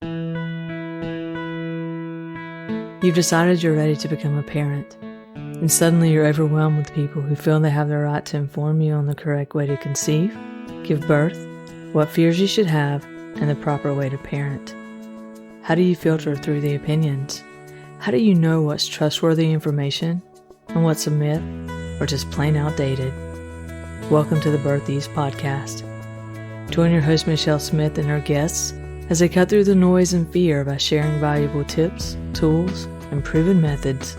You've decided you're ready to become a parent, and suddenly you're overwhelmed with people who feel they have the right to inform you on the correct way to conceive, give birth, what fears you should have, and the proper way to parent. How do you filter through the opinions? How do you know what's trustworthy information and what's a myth or just plain outdated? Welcome to the Birth Ease podcast. Join your host Michelle Smith and her guests as they cut through the noise and fear by sharing valuable tips, tools, and proven methods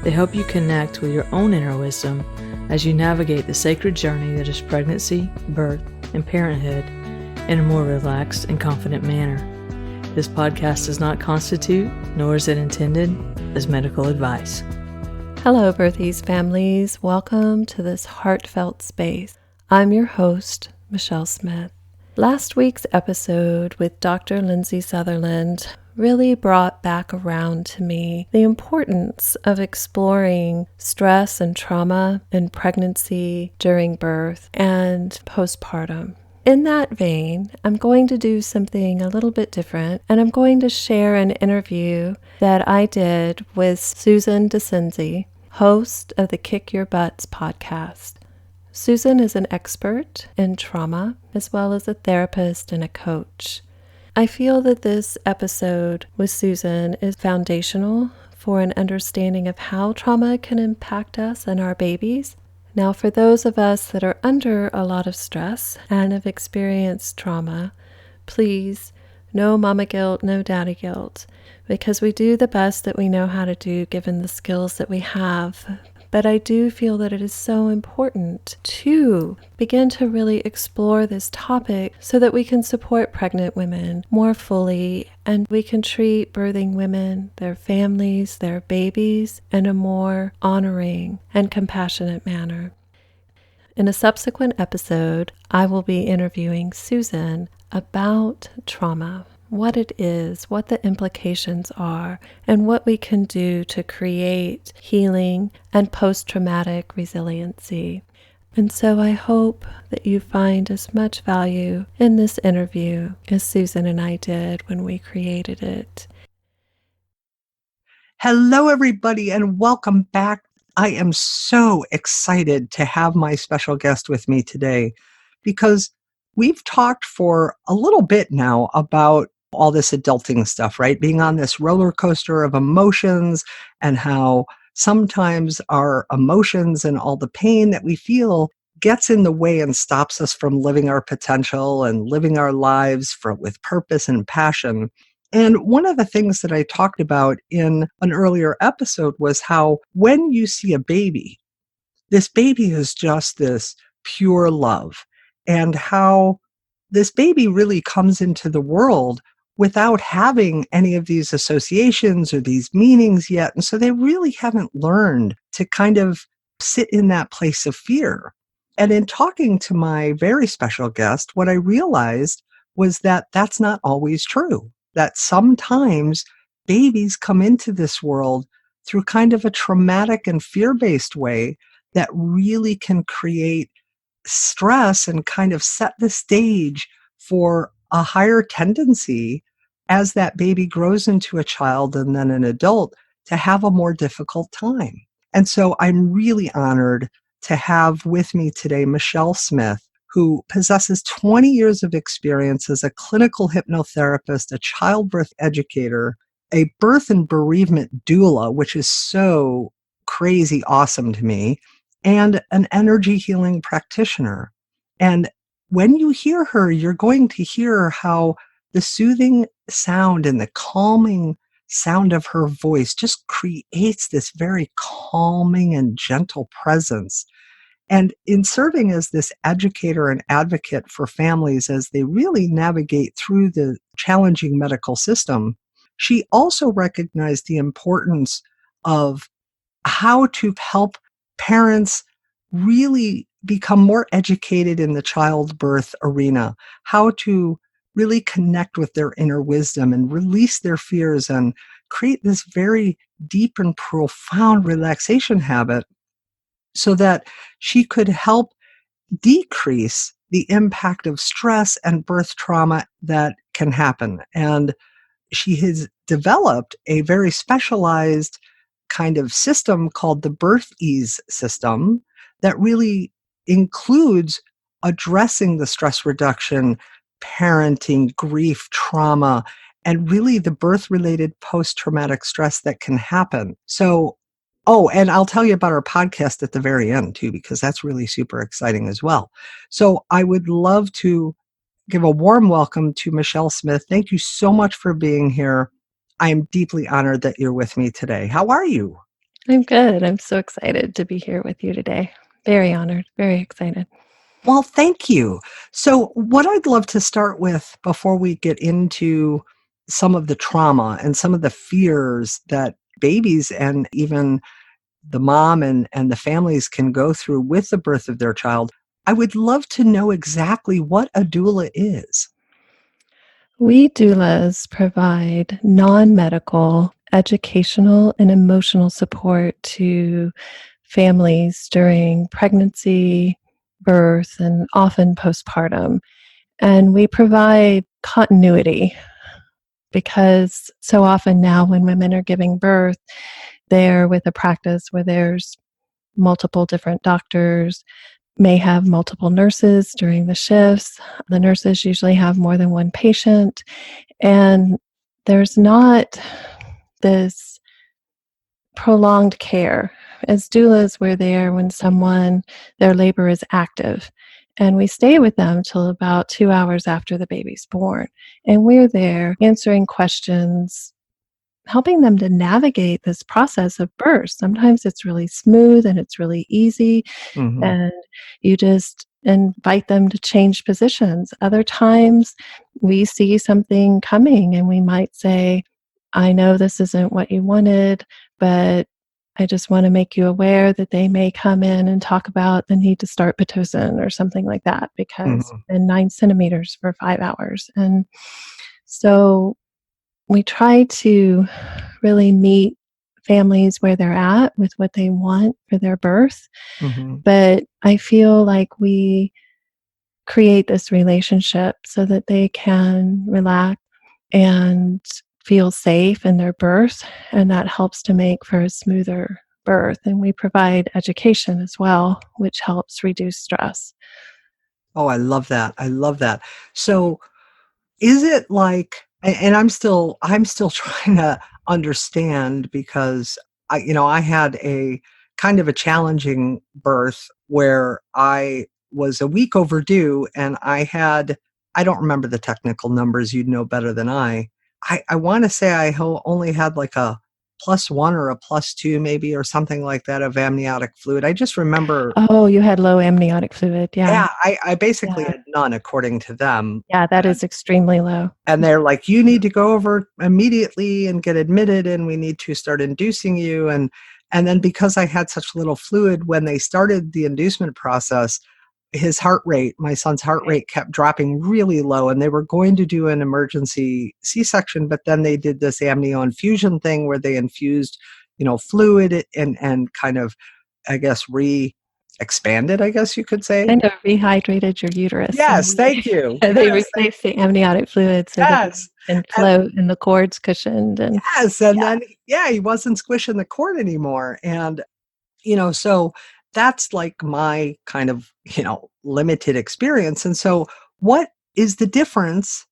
that help you connect with your own inner wisdom as you navigate the sacred journey that is pregnancy, birth, and parenthood in a more relaxed and confident manner. This podcast does not constitute, nor is it intended, as medical advice. Hello, Birth Ease families. Welcome to this heartfelt space. I'm your host, Michelle Smith. Last week's episode with Dr. Lyndsey Sutherland really brought back around to me the importance of exploring stress and trauma in pregnancy, during birth, and postpartum. In that vein, I'm going to do something a little bit different, and I'm going to share an interview that I did with Susan Dascenzi, host of the Kick Your Butts podcast. Susan is an expert in trauma, as well as a therapist and a coach. I feel that this episode with Susan is foundational for an understanding of how trauma can impact us and our babies. Now, for those of us that are under a lot of stress and have experienced trauma, please, no mama guilt, no daddy guilt, because we do the best that we know how to do given the skills that we have. But I do feel that it is so important to begin to really explore this topic so that we can support pregnant women more fully and we can treat birthing women, their families, their babies in a more honoring and compassionate manner. In a subsequent episode, I will be interviewing Susan about trauma. What it is, what the implications are, and what we can do to create healing and post-traumatic resiliency. And so I hope that you find as much value in this interview as Susan and I did when we created it. Hello, everybody, and welcome back. I am so excited to have my special guest with me today because we've talked for a little bit now about all this adulting stuff, right? Being on this roller coaster of emotions and how sometimes our emotions and all the pain that we feel gets in the way and stops us from living our potential and living our lives with purpose and passion. And one of the things that I talked about in an earlier episode was how when you see a baby, this baby is just this pure love, and how this baby really comes into the world without having any of these associations or these meanings yet. And so they really haven't learned to kind of sit in that place of fear. And in talking to my very special guest, what I realized was that that's not always true, that sometimes babies come into this world through kind of a traumatic and fear-based way that really can create stress and kind of set the stage for a higher tendency as that baby grows into a child and then an adult to have a more difficult time. And so I'm really honored to have with me today Michelle Smith, who possesses 20 years of experience as a clinical hypnotherapist, a childbirth educator, a birth and bereavement doula, which is so crazy awesome to me, and an energy healing practitioner. And when you hear her, you're going to hear how the soothing sound and the calming sound of her voice just creates this very calming and gentle presence. And in serving as this educator and advocate for families as they really navigate through the challenging medical system, she also recognized the importance of how to help parents really become more educated in the childbirth arena, how to really connect with their inner wisdom and release their fears and create this very deep and profound relaxation habit so that she could help decrease the impact of stress and birth trauma that can happen. And she has developed a very specialized kind of system called the birth ease system that really includes addressing the stress reduction, parenting, grief, trauma, and really the birth related post traumatic stress that can happen. So, oh, and I'll tell you about our podcast at the very end too, because that's really super exciting as well. So I would love to give a warm welcome to Michelle Smith. Thank you so much for being here. I am deeply honored that you're with me today. How are you? I'm good. I'm so excited to be here with you today. Very honored, very excited. Well, thank you. So, what I'd love to start with before we get into some of the trauma and some of the fears that babies and even the mom and the families can go through with the birth of their child, I would love to know exactly what a doula is. We doulas provide non-medical, educational, and emotional support to families during pregnancy, birth, and often postpartum. And we provide continuity because so often now when women are giving birth, they're with a practice where there's multiple different doctors, may have multiple nurses during the shifts. The nurses usually have more than one patient, and there's not this prolonged care. As doulas, we're there when their labor is active. And we stay with them till about 2 hours after the baby's born. And we're there answering questions, helping them to navigate this process of birth. Sometimes it's really smooth and it's really easy, Mm-hmm. and you just invite them to change positions. Other times we see something coming and we might say, I know this isn't what you wanted, but I just want to make you aware that they may come in and talk about the need to start Pitocin or something like that because Mm-hmm. in 9 centimeters for 5 hours. And so we try to really meet families where they're at with what they want for their birth. Mm-hmm. But I feel like we create this relationship so that they can relax and feel safe in their birth. And that helps to make for a smoother birth. And we provide education as well, which helps reduce stress. Oh, I love that. I love that. So, is it like, and I'm still trying to understand because I had a kind of a challenging birth where I was a week overdue and I don't remember the technical numbers, you'd know better than I want to say only had like a +1 or a +2 maybe or something like that of amniotic fluid. I just remember, Oh, you had low amniotic fluid. Yeah. yeah, I basically Yeah. had none according to them. Yeah. That is extremely low. And they're like, you need to go over immediately and get admitted, and we need to start inducing you. And then because I had such little fluid, when they started the inducement process, my son's heart rate kept dropping really low, and they were going to do an emergency C-section, but then they did this amnio infusion thing where they infused, fluid and kind of, I guess, expanded, I guess you could say. Kind of rehydrated your uterus, and Yes, thank you. they Yes, replaced the amniotic fluid so that it yes. can And float and the cord's cushioned. And yes, and yeah, then he wasn't squishing the cord anymore, and so that's like my kind of limited experience. And so, what is the difference?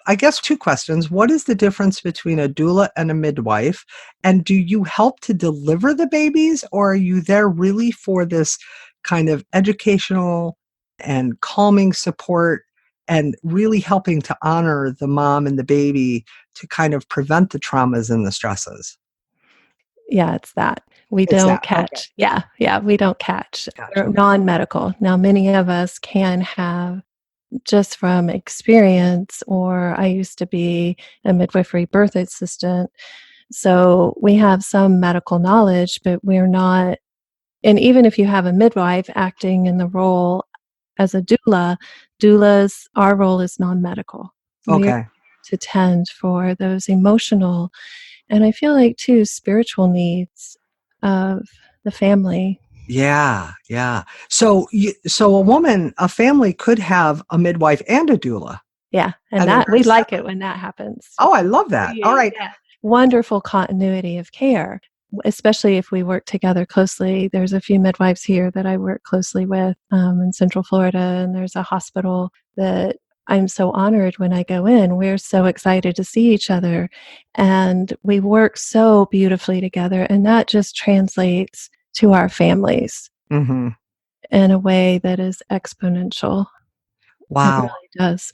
I guess two questions. What is the difference between a doula and a midwife? And do you help to deliver the babies, or are you there really for this kind of educational and calming support and really helping to honor the mom and the baby to kind of prevent the traumas and the stresses? yeah, it's that. We It's don't that. Okay. catch. Yeah, yeah, we don't catch. We're Gotcha. non-medical. Now, many of us can have, just from experience, or I used to be a midwifery birth assistant. So we have some medical knowledge, but we're not. And even if you have a midwife acting in the role as a our role is non-medical. We're Okay. to tend for those emotional and I feel like too spiritual needs of the family. Yeah, yeah. So a family could have a midwife and a doula. Yeah. And And then that we very like it separate. when that happens. Oh, I love that. All right. Yeah. Wonderful continuity of care, especially if we work together closely. There's a few midwives here that I work closely with in Central Florida, and there's a hospital that I'm so honored when I go in. We're so excited to see each other, and we work so beautifully together, and that just translates to our families Mm-hmm. in a way that is exponential. It Wow. really does.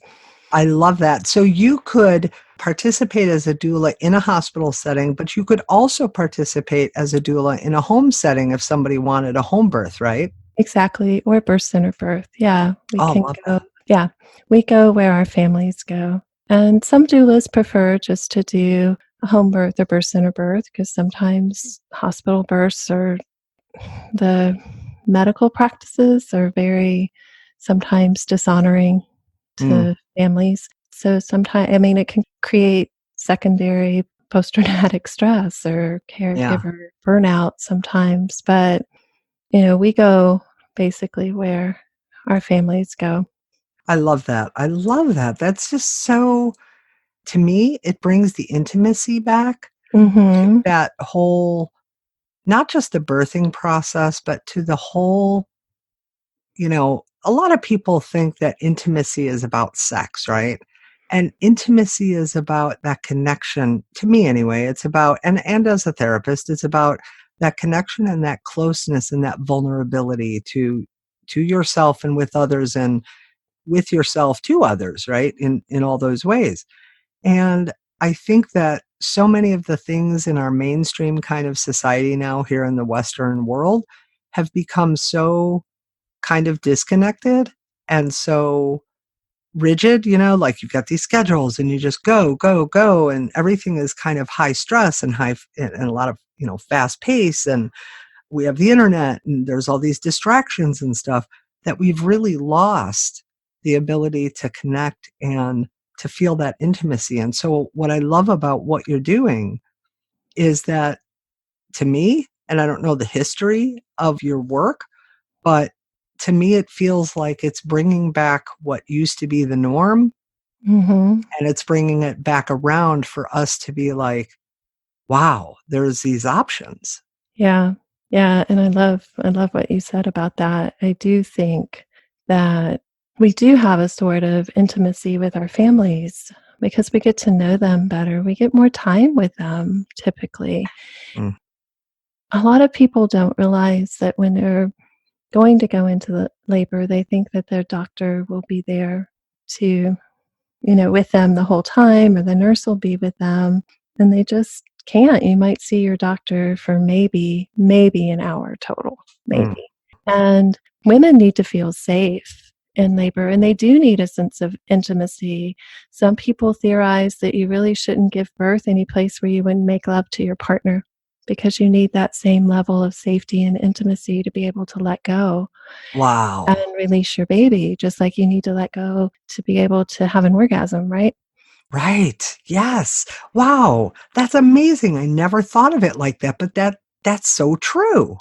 I love that. So you could participate as a doula in a hospital setting, but you could also participate as a doula in a home setting if somebody wanted a home birth, right? Exactly. Or birth center birth. Yeah. We Oh, can love go. that. Yeah. We go where our families go. And some doulas prefer just to do a home birth or birth center birth because sometimes hospital births or the medical practices are very sometimes dishonoring Mm, to families. So sometimes, I mean, it can create secondary post traumatic stress or yeah, caregiver burnout sometimes. But we go basically where our families go. I love that. I love that. That's just so, to me, it brings the intimacy back to Mhm. that whole, not just the birthing process, but to the whole, a lot of people think that intimacy is about sex, right? And intimacy is about that connection. To me, anyway, it's about, and as a therapist, it's about that connection and that closeness and that vulnerability to yourself and with others, and with yourself to others, right? In all those ways. And I think that so many of the things in our mainstream kind of society now here in the Western world have become so kind of disconnected and so rigid, like you've got these schedules and you just go, go, go, and everything is kind of high stress and and a lot of, fast pace, and we have the internet and there's all these distractions and stuff, that we've really lost the ability to connect and to feel that intimacy. And so what I love about what you're doing is that, to me, and I don't know the history of your work, but to me, it feels like it's bringing back what used to be the norm, Mhm. and it's bringing it back around for us to be like, wow, there's these options. Yeah. Yeah, and I love what you said about that. I do think that we do have a sort of intimacy with our families because we get to know them better. We get more time with them typically. Mm, A lot of people don't realize that when they're going to go into the labor, they think that their doctor will be there to with them the whole time, or the nurse will be with them, and they just can't. You might see your doctor for maybe an hour total, mm. maybe. And women need to feel safe in labor, and they do need a sense of intimacy. Some people theorize that you really shouldn't give birth any place where you wouldn't make love to your partner because you need that same level of safety and intimacy to be able to let go and Wow. release your baby, just like you need to let go to be able to have an orgasm, right? Right. Yes. Wow. That's amazing. I never thought of it like that, but that's so true.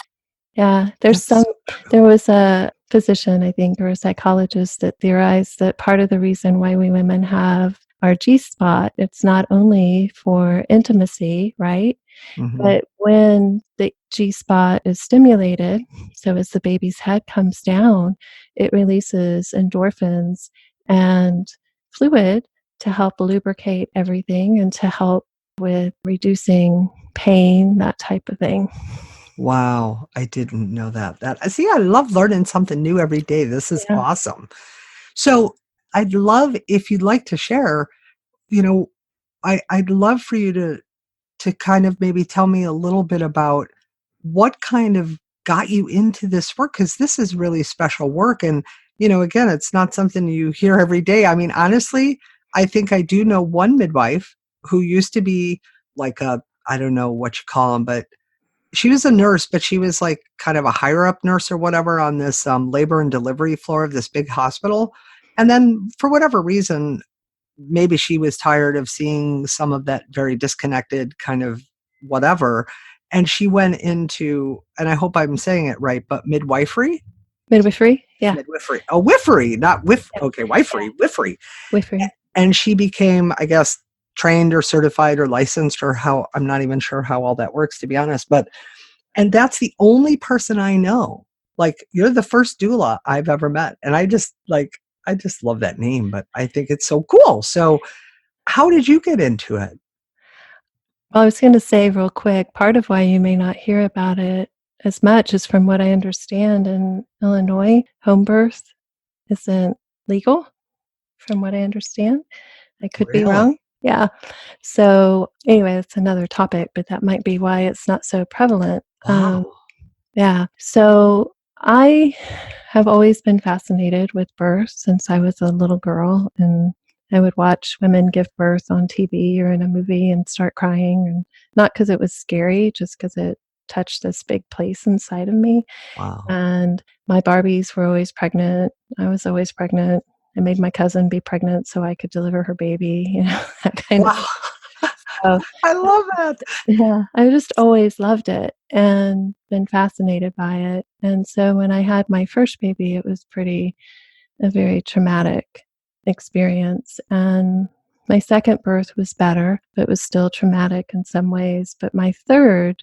Yeah, That's so there true. was a physician, I think, or a psychologist that theorized that part of the reason why we women have our G spot, it's not only for intimacy, right? Mhm. But when the G spot is stimulated, so as the baby's head comes down, it releases endorphins and fluid to help lubricate everything and to help with reducing pain, that type of thing. Wow, I didn't know that. See, I love learning something new every day. This is Yeah. awesome. So, I'd love if you'd like to share, you know, I'd love for you to kind of maybe tell me a little bit about what kind of got you into this work, because this is really special work. And, again, it's not something you hear every day. I mean, honestly, I think I do know one midwife who used to be like I don't know what you call them, but she was a nurse, but she was like kind of a higher up nurse or whatever on this labor and delivery floor of this big hospital. And then for whatever reason, maybe she was tired of seeing some of that very disconnected kind of whatever. And she went into, and I hope I'm saying it right, but midwifery? Midwifery? Yeah. Midwifery. Oh, wifery, not whiff. Yeah. Okay, Yeah. wifery, wifery. Midwifery. And she became, I guess, trained or certified or licensed, or how, I'm not even sure how all that works, to be honest. And that's the only person I know. Like, you're the first doula I've ever met. And I just love that name, but I think it's so cool. So how did you get into it? Well, I was going to say real quick, part of why you may not hear about it as much is, from what I understand, in Illinois, home birth isn't legal, from what I understand. I could be Really? wrong. Yeah. So anyway, that's another topic, but that might be why it's not so prevalent. Wow. Yeah. So I have always been fascinated with birth since I was a little girl, and I would watch women give birth on TV or in a movie and start crying, and not because it was scary, just because it touched this big place inside of me. Wow. And my Barbies were always pregnant. I was always pregnant. I made my cousin be pregnant so I could deliver her baby, that kind of Wow. stuff. I love that. Yeah, I just always loved it and been fascinated by it. And so when I had my first baby, it was a very traumatic experience. And my second birth was better, but was still traumatic in some ways. But my third,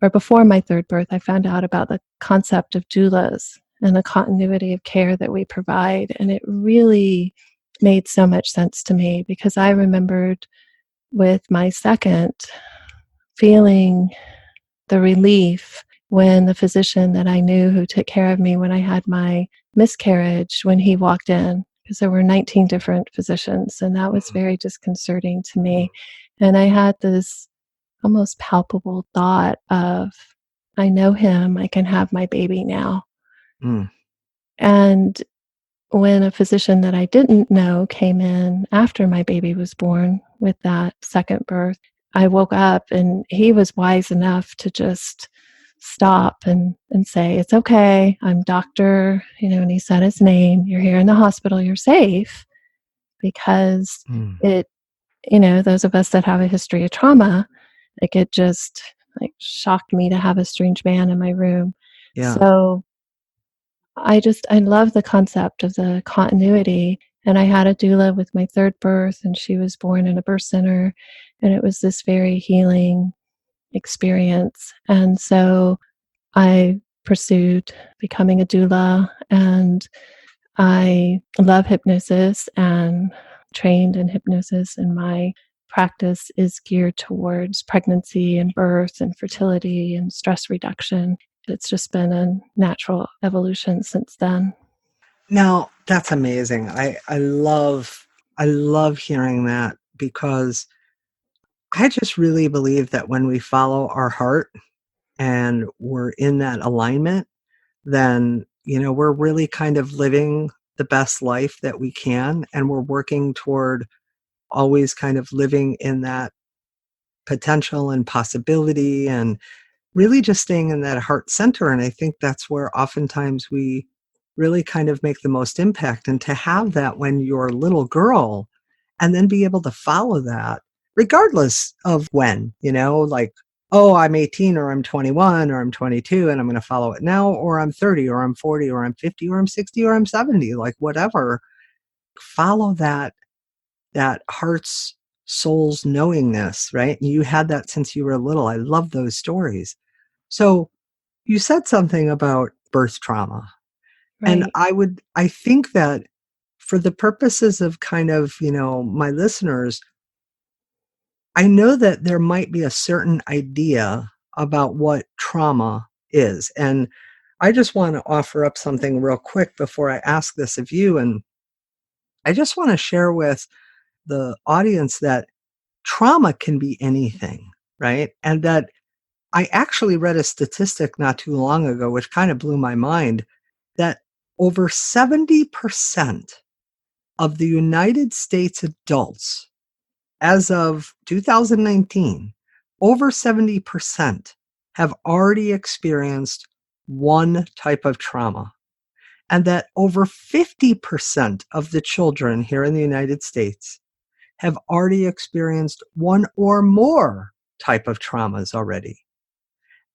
or before my third birth, I found out about the concept of doulas and the continuity of care that we provide. And it really made so much sense to me, because I remembered with my second feeling the relief when the physician that I knew who took care of me when I had my miscarriage, when he walked in, because there were 19 different physicians, and that was very disconcerting to me. And I had this almost palpable thought of, I know him, I can have my baby now. Mm. And when a physician that I didn't know came in after my baby was born with that second birth, I woke up and he was wise enough to just stop and say, "It's okay. I'm doctor," and he said his name. "You're here in the hospital. You're safe." Because Mm. it, those of us that have a history of trauma, like, it just like shocked me to have a strange man in my room. Yeah. So I love the concept of the continuity. And I had a doula with my third birth, and she was born in a birth center. And it was this very healing experience. And so I pursued becoming a doula, and I love hypnosis and trained in hypnosis. And my practice is geared towards pregnancy and birth and fertility and stress reduction. It's just been a natural evolution since then. Now, that's amazing. I love hearing that, because I just really believe that when we follow our heart and we're in that alignment, then, we're really kind of living the best life that we can, and we're working toward always kind of living in that potential and possibility, and really just staying in that heart center. And I think that's where oftentimes we really kind of make the most impact. And to have that when you're a little girl, and then be able to follow that regardless of when, like, oh, I'm 18 or I'm 21 or I'm 22 and I'm going to follow it now, or I'm 30 or I'm 40 or I'm 50 or I'm 60 or I'm 70, like whatever. Follow that heart's soul's knowingness, right? You had that since you were little. I love those stories. So you said something about birth trauma. And Right. I think that for the purposes of kind of, my listeners, I know that there might be a certain idea about what trauma is. And I just want to offer up something real quick before I ask this of you. And I just want to share with the audience that trauma can be anything, right? And that I actually read a statistic not too long ago, which kind of blew my mind, that over 70% of the United States adults, as of 2019, over 70% have already experienced one type of trauma. And that over 50% of the children here in the United States have already experienced one or more type of traumas already.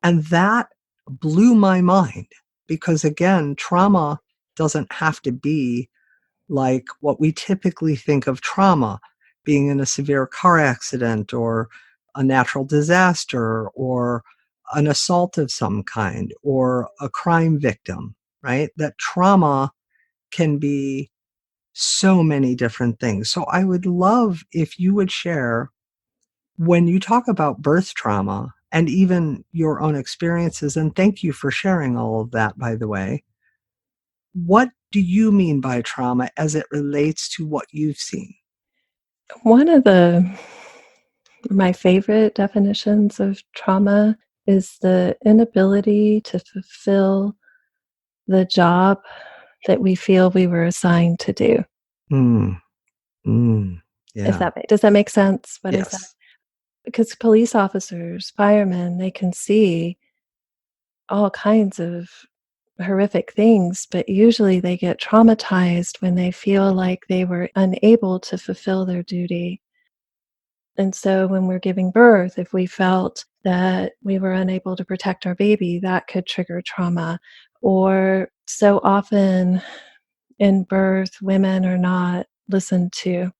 And that blew my mind, because again, trauma doesn't have to be like what we typically think of trauma, being in a severe car accident or a natural disaster or an assault of some kind or a crime victim, right? That trauma can be so many different things. So I would love if you would share, when you talk about birth trauma and even your own experiences, and thank you for sharing all of that, by the way, what do you mean by trauma as it relates to what you've seen? One of my favorite definitions of trauma is the inability to fulfill the job that we feel we were assigned to do. Mm, mm, If yeah. that does that make sense, what I said? Yes. Because police officers, firemen, they can see all kinds of horrific things, but usually they get traumatized when they feel like they were unable to fulfill their duty. And so when we're giving birth, if we felt that we were unable to protect our baby, that could trigger trauma. Or so often in birth, women are not listened to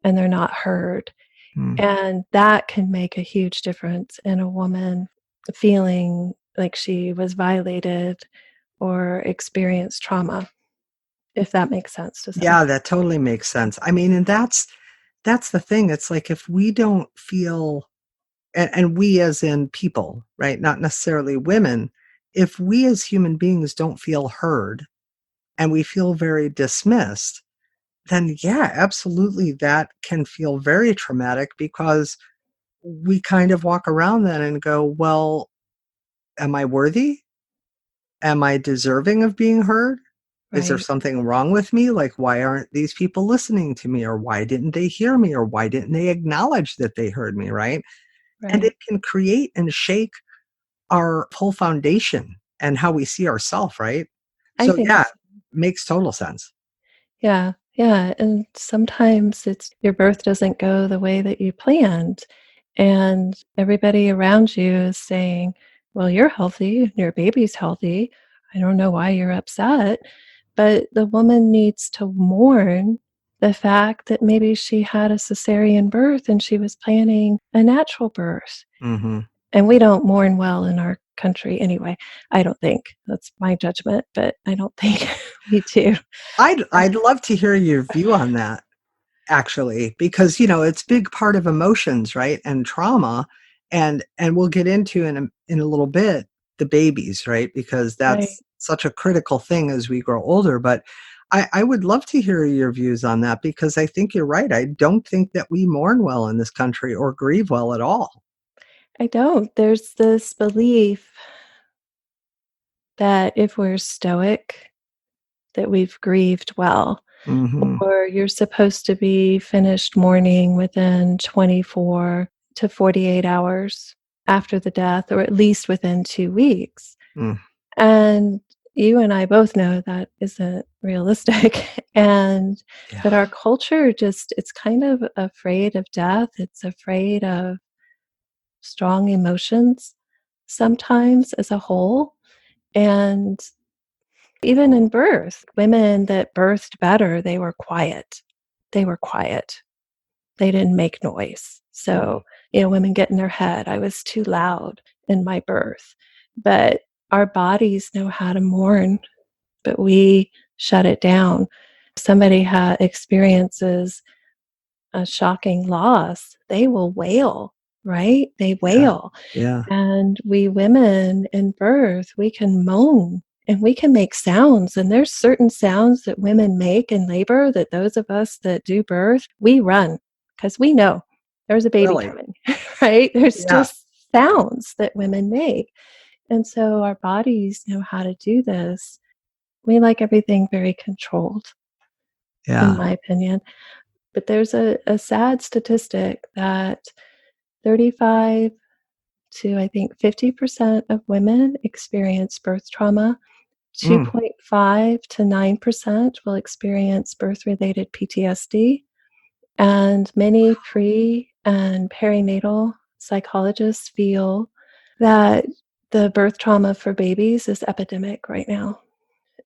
and they're not heard. Mm. And that can make a huge difference in a woman feeling like she was violated or experienced trauma, if that makes sense. Does that make Yeah, that totally makes sense. I mean, and that's the thing. It's like if we don't feel, and we as in people, right? Not necessarily women, if we as human beings don't feel heard and we feel very dismissed, then yeah, absolutely that can feel very traumatic because we kind of walk around then and go, well, am I worthy? Am I deserving of being heard? Is there right? something wrong with me? Like, why aren't these people listening to me? Or why didn't they hear me? Or why didn't they acknowledge that they heard me? Right. And Right. it can create and shake our whole foundation and how we see ourselves. Right. I So, think yeah, so. makes total sense. Yeah. Yeah. And sometimes it's your birth doesn't go the way that you planned. And everybody around you is saying, well, you're healthy, your baby's healthy. I don't know why you're upset. But the woman needs to mourn the fact that maybe she had a cesarean birth and she was planning a natural birth. Hmm. And we don't mourn well in our country anyway. I don't think. That's my judgment, but I don't think we do. I'd love to hear your view on that. Actually, because, it's big part of emotions, right, and trauma, and we'll get into in a little bit, the babies, right, because Right. that's such a critical thing as we grow older, but I would love to hear your views on that because I think you're right. I don't think that we mourn well in this country or grieve well at all. I don't. There's this belief that if we're stoic, that we've grieved well, Mhm, or you're supposed to be finished mourning within 24 to 48 hours after the death, or at least within 2 weeks. mm, And you and I both know that isn't realistic. And yeah, but our culture just it's kind of afraid of death. It's afraid of strong emotions sometimes as a whole. And even in birth, women that birthed better, they were quiet. They were quiet. They didn't make noise. mm, So, women get in their head, I was too loud in my birth. But our bodies know how to mourn, but we shut it down. Somebody experiences a shocking loss, they will wail, right? They yeah, wail. yeah, And we women in birth, we can moan and we can make sounds. And there's certain sounds that women make in labor that those of us that do birth, we run because we know there's a baby really, coming, right? There's yeah, just sounds that women make. And so our bodies know how to do this. We like everything very controlled, in yeah, my opinion. But there's a sad statistic that 35 to I think 50% of women experience birth trauma. mm, 2.5 to 9% will experience birth related PTSD. And many pre and perinatal psychologists feel that the birth trauma for babies is epidemic right now.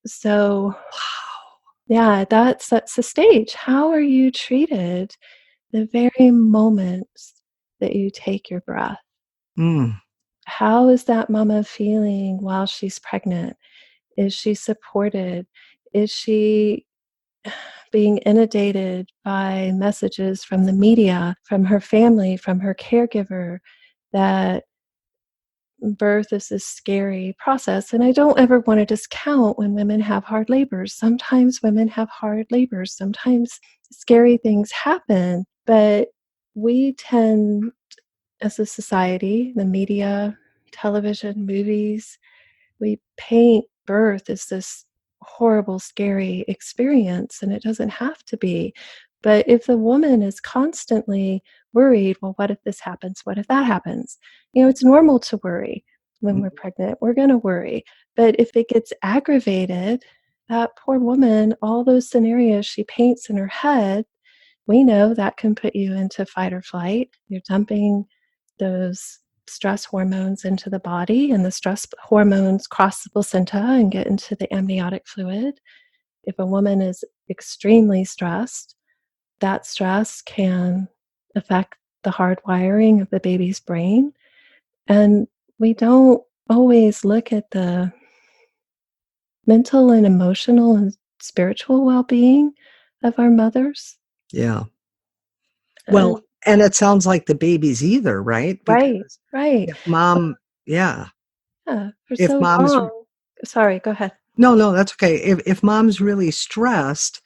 So wow, Yeah, that sets the stage. How are you treated the very moments that you take your breath? Mm. How is that mama feeling while she's pregnant? Is she supported? Is she being inundated by messages from the media, from her family, from her caregiver, that birth is this scary process? And I don't ever want to discount when women have hard labors. Sometimes women have hard labors, sometimes scary things happen, but we tend, as a society, the media, television, movies, we paint birth as this horrible, scary experience, and it doesn't have to be. But if the woman is constantly worried, well, what if this happens? What if that happens? It's normal to worry when Mm. we're pregnant. We're going to worry. But if it gets aggravated, that poor woman, all those scenarios she paints in her head, we know that can put you into fight or flight. You're dumping those stress hormones into the body, and the stress hormones cross the placenta and get into the amniotic fluid. If a woman is extremely stressed, that stress can affect the hardwiring of the baby's brain. And we don't always look at the mental and emotional and spiritual well being of our mothers. Yeah. Well, And and it sounds like the babies either, right? right, Because right. if mom, yeah, Yeah, for if so mom's, long. Sorry, go ahead. no, no, that's okay. If mom's really stressed,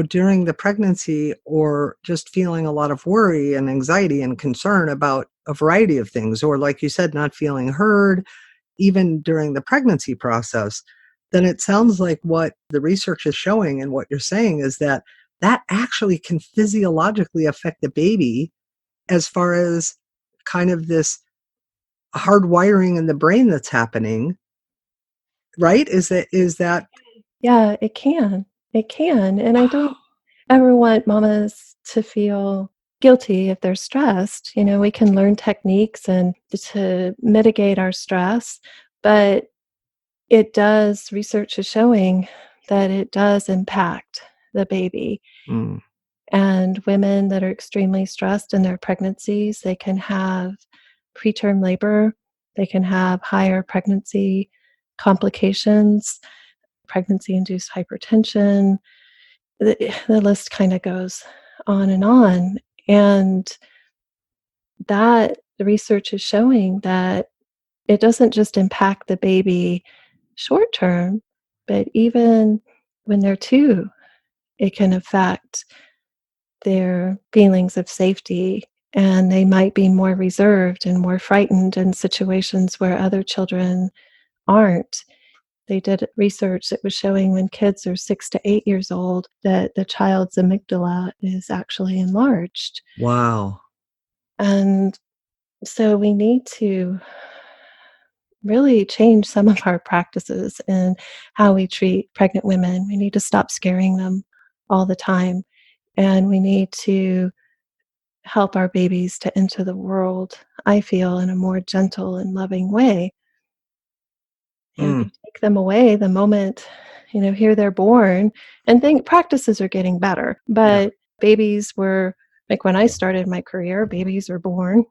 during the pregnancy or just feeling a lot of worry and anxiety and concern about a variety of things, or like you said, not feeling heard, even during the pregnancy process, then it sounds like what the research is showing and what you're saying is that that actually can physiologically affect the baby as far as kind of this hardwiring in the brain that's happening, right? Is that Yeah, it can. It can, and I don't ever want mamas to feel guilty if they're stressed. We can learn techniques and to mitigate our stress, but research is showing that it does impact the baby. Mm. And women that are extremely stressed in their pregnancies, they can have preterm labor, they can have higher pregnancy complications, pregnancy-induced hypertension. The list kind of goes on and on. And that the research is showing that it doesn't just impact the baby short term, but even when they're two, it can affect their feelings of safety, and they might be more reserved and more frightened in situations where other children aren't. They did research that was showing when kids are 6 to 8 years old that the child's amygdala is actually enlarged. Wow. And so we need to really change some of our practices and how we treat pregnant women. We need to stop scaring them all the time. And we need to help our babies to enter the world, I feel, in a more gentle and loving way. If Mm. you take them away the moment, here they're born, and think practices are getting better. Yeah. But babies were, like when I started my career, babies were born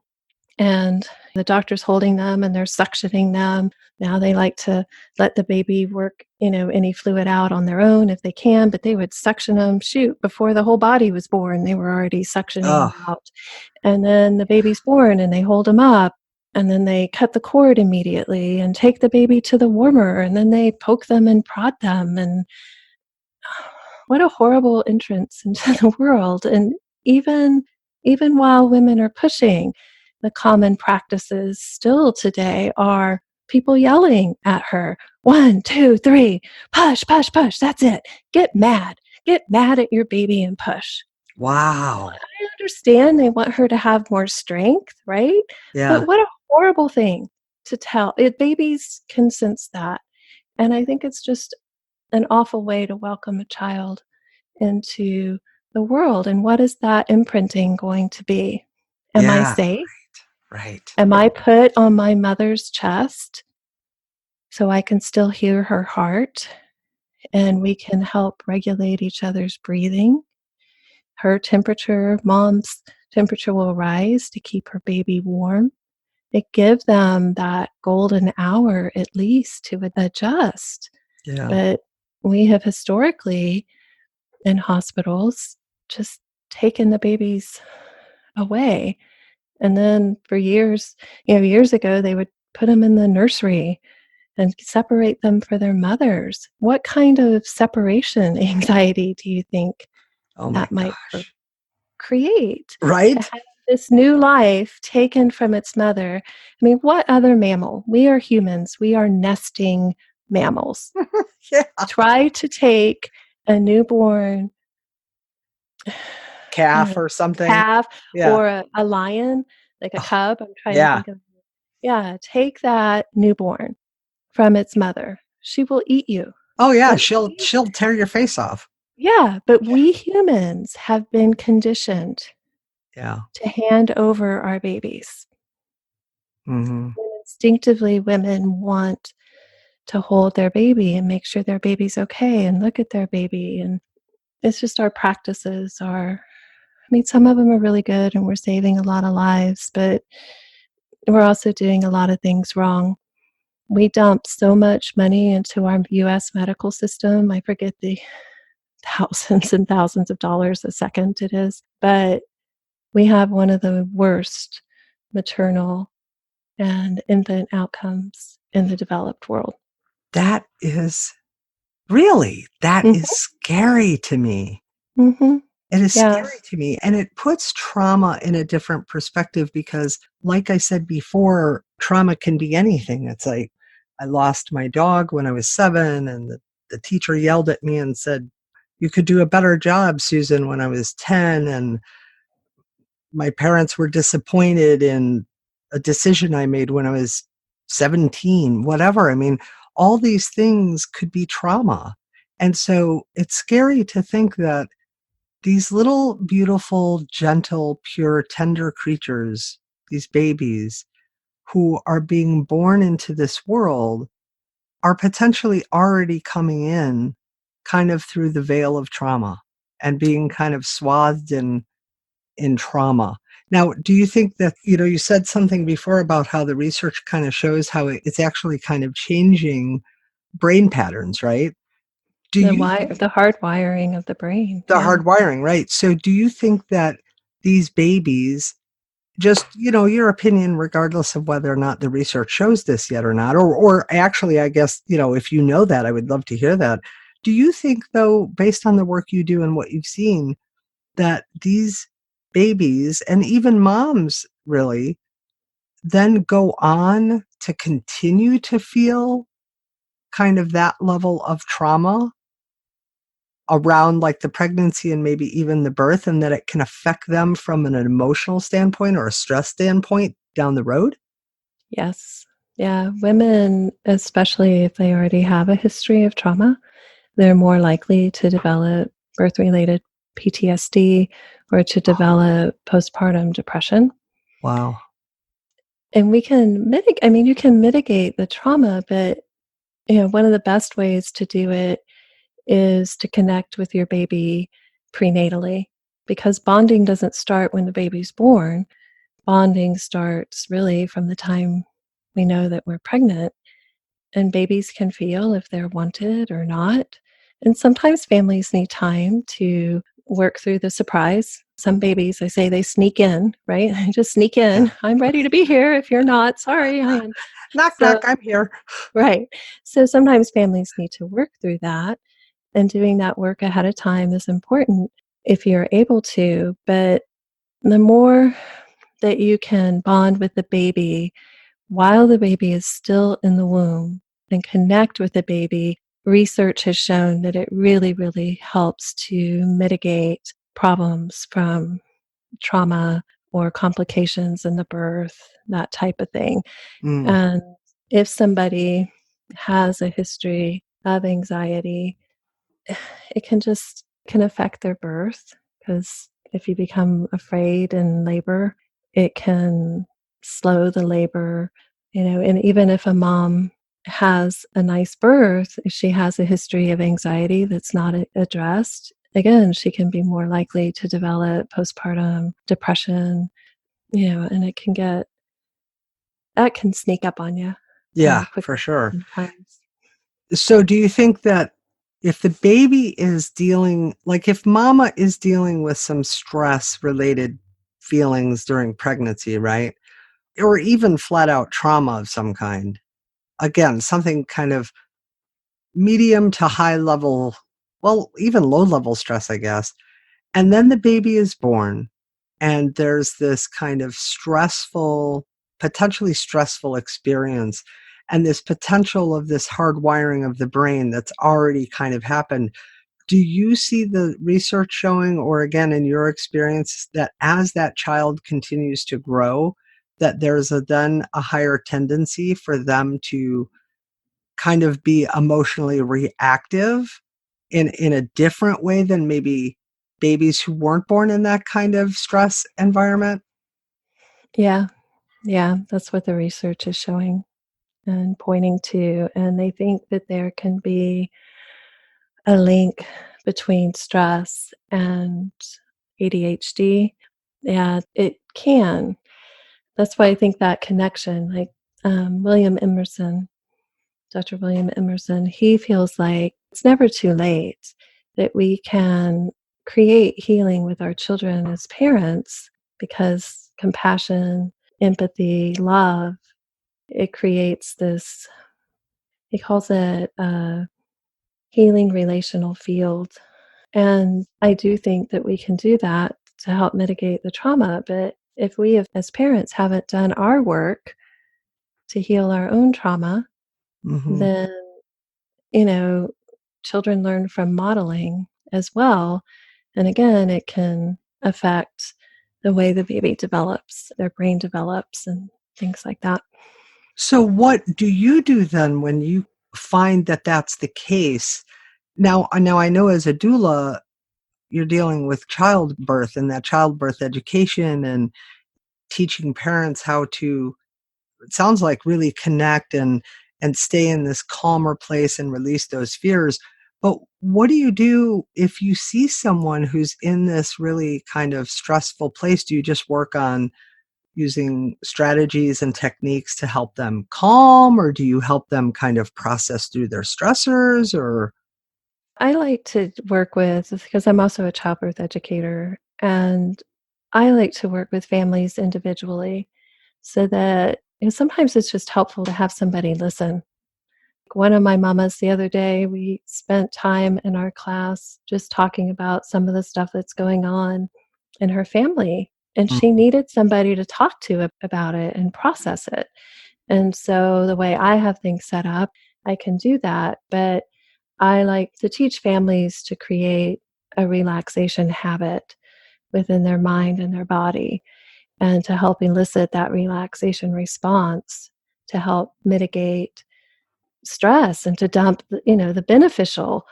and the doctor's holding them and they're suctioning them. Now they like to let the baby work, any fluid out on their own if they can, but they would suction them, before the whole body was born, they were already suctioning them Oh, out. And then the baby's born and they hold him up and then they cut the cord immediately and take the baby to the warmer and then they poke them and prod them. And what a horrible entrance into the world. And even while women are pushing, the common practices still today are people yelling at her, 1, 2, 3, push, push, push, that's it. Get mad at your baby and push. wow. I understand they want her to have more strength, right? Yeah. But what a horrible thing to tell it. Babies can sense that. And I think it's just an awful way to welcome a child into the world. And what is that imprinting going to be? Am I Yeah. safe? Right. Am I put on my mother's chest so I can still hear her heart? and we can help regulate each other's breathing. Her temperature, mom's temperature will rise to keep her baby warm. It gives them that golden hour at least to adjust. Yeah. But we have historically in hospitals just taken the babies away. And then for years, years ago, they would put them in the nursery and separate them for their mothers. What kind of separation anxiety do you think Oh my that might gosh. create? To Right? have this new life taken from its mother. I mean, what other mammal? We are humans. We are nesting mammals. Yeah. Try to take a newborn I don't Calf know, or something. calf Yeah. or a lion, like a Oh, cub. I'm trying to yeah. think of take that newborn from its mother. She will eat you. Oh yeah, But she'll tear your face off. but we humans have been conditioned Yeah. to hand over our babies. Mhm. And instinctively, women want to hold their baby and make sure their baby's okay and look at their baby. And it's just our practices are, I mean, some of them are really good and we're saving a lot of lives, but we're also doing a lot of things wrong. We dump so much money into our US medical system. I forget the thousands and thousands of dollars a second it is, but we have one of the worst maternal and infant outcomes in the developed world. That is Mhm, scary to me. mhm. It is Yeah, scary to me, and it puts trauma in a different perspective because, like I said before, trauma can be anything. It's like, I lost my dog when I was 7, and the teacher yelled at me and said, "You could do a better job, Susan," when I was 10, and my parents were disappointed in a decision I made when I was 17, whatever. I mean, all these things could be trauma. And so it's scary to think that these little, beautiful, gentle, pure, tender creatures, these babies who are being born into this world, are potentially already coming in kind of through the veil of trauma and being kind of swathed in trauma. Now, do you think that, you said something before about how the research kind of shows how it's actually kind of changing brain patterns, right? Do you the hard wiring of the brain. The Yeah. hardwiring, right? So do you think that these babies, just, your opinion, regardless of whether or not the research shows this yet or not, or actually, I guess, if you know that, I would love to hear that. Do you think, though, based on the work you do and what you've seen, that these babies and even moms really then go on to continue to feel kind of that level of trauma around like the pregnancy and maybe even the birth, and that it can affect them from an emotional standpoint or a stress standpoint down the road? Yes. Yeah. Women, especially if they already have a history of trauma, they're more likely to develop birth related PTSD or to develop postpartum depression. Wow. And we can mitigate, I mean, you can mitigate the trauma, but one of the best ways to do it is to connect with your baby prenatally because bonding doesn't start when the baby's born. Bonding starts really from the time we know that we're pregnant, and babies can feel if they're wanted or not. And sometimes families need time to work through the surprise. Some babies, I say, they sneak in, right? They just sneak Yeah. in. I'm ready to be here. If you're not, sorry, I am. Knock, knock, So, I'm here. right. So sometimes families need to work through that. And doing that work ahead of time is important if you're able to. But the more that you can bond with the baby while the baby is still in the womb and connect with the baby, research has shown that it really, really helps to mitigate problems from trauma or complications in the birth, that type of thing. Mm, And if somebody has a history of anxiety, it can affect their birth because if you become afraid in labor, it can slow the labor, and even if a mom has a nice birth, if she has a history of anxiety that's not addressed, again, she can be more likely to develop postpartum depression, and that can sneak up on you Yeah, for quickly sure. sometimes. So do you think that if the baby is dealing, like if mama is dealing with some stress related feelings during pregnancy, right? Or even flat out trauma of some kind, again, something kind of medium to high level, well, even low level stress, I guess. And then the baby is born, and there's this kind of stressful, potentially stressful experience, and this potential of this hardwiring of the brain that's already kind of happened. Do you see the research showing, or again, in your experience, that as that child continues to grow, that there's then a higher tendency for them to kind of be emotionally reactive in a different way than maybe babies who weren't born in that kind of stress environment? Yeah, yeah, that's what the research is showing and pointing to. And they think that there can be a link between stress and ADHD. Yeah, it can. That's why I think that connection, like William Emerson, Dr. William Emerson, he feels like it's never too late that we can create healing with our children as parents because compassion, empathy, love, it creates this, he calls it a healing relational field. And I do think that we can do that to help mitigate the trauma. But if we, as parents, haven't done our work to heal our own trauma, Mhm. then, you know, children learn from modeling as well. And again, it can affect the way the baby develops, their brain develops, and things like that. So what do you do then when you find that that's the case? Now I know as a doula, you're dealing with childbirth and that childbirth education and teaching parents how to, it sounds like, really connect and stay in this calmer place and release those fears. But what do you do if you see someone who's in this really kind of stressful place? Do you just work on using strategies and techniques to help them calm, or do you help them kind of process through their stressors? Or I like to work with, because I'm also a childbirth educator, and I like to work with families individually so that, sometimes it's just helpful to have somebody listen. One of my mamas the other day, we spent time in our class just talking about some of the stuff that's going on in her family, and she Mm, needed somebody to talk to about it and process it. And so the way I have things set up, I can do that, but I like to teach families to create a relaxation habit within their mind and their body, and to help elicit that relaxation response to help mitigate stress and to dump the beneficial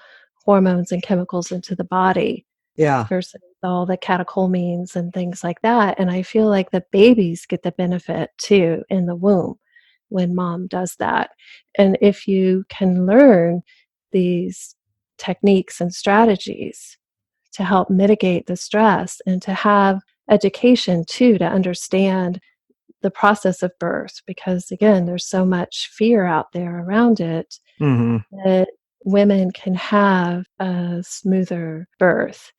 hormones and chemicals into the body yeah. versus all the catecholamines and things like that. And I feel like the babies get the benefit too in the womb when mom does that. And if you can learn these techniques and strategies to help mitigate the stress and to have education too, to understand the process of birth, because again, there's so much fear out there around it, Mhm. that women can have a smoother birth.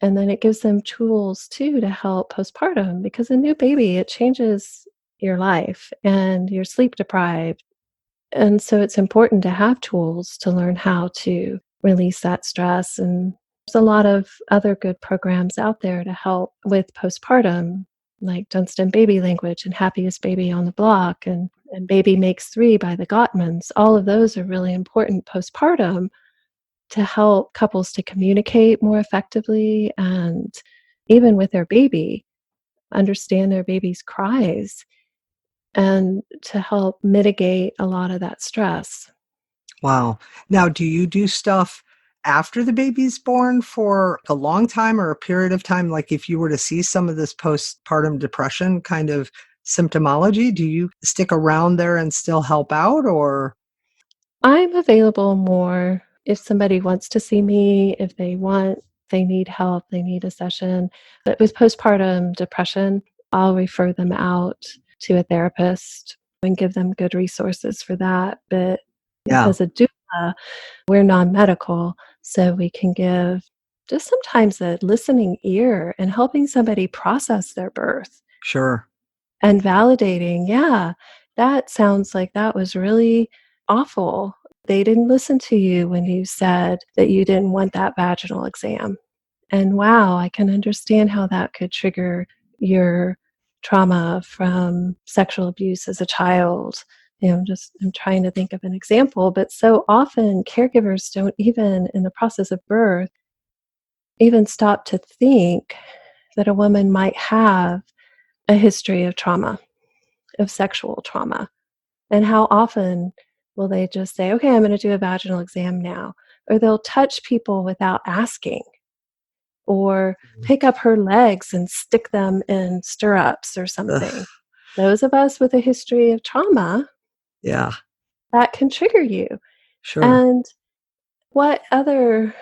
And then it gives them tools too to help postpartum, because a new baby, it changes your life and you're sleep deprived. And so it's important to have tools to learn how to release that stress. And there's a lot of other good programs out there to help with postpartum, like Dunstan Baby Language and Happiest Baby on the Block and Baby Makes Three by the Gottmans. All of those are really important postpartum to help couples to communicate more effectively and even with their baby, understand their baby's cries and to help mitigate a lot of that stress. Wow. Now, do you do stuff after the baby's born for a long time or a period of time? Like if you were to see some of this postpartum depression kind of symptomology, do you stick around there and still help out, or? I'm available more if somebody wants to see me, if they need help, they need a session. But with postpartum depression, I'll refer them out to a therapist and give them good resources for that. But Yeah, as a doula, we're non-medical, so we can give just sometimes a listening ear and helping somebody process their birth sure. and validating, yeah, that sounds like that was really awful. They didn't listen to you when you said that you didn't want that vaginal exam. And wow, I can understand how that could trigger your trauma from sexual abuse as a child. I'm trying to think of an example, but so often caregivers don't even, in the process of birth, even stop to think that a woman might have a history of trauma, of sexual trauma. And how often will they just say, okay, I'm going to do a vaginal exam now? Or they'll touch people without asking, or pick up her legs and stick them in stirrups or Ugh, something. Those of us with a history of trauma, yeah, that can trigger you. sure. And what other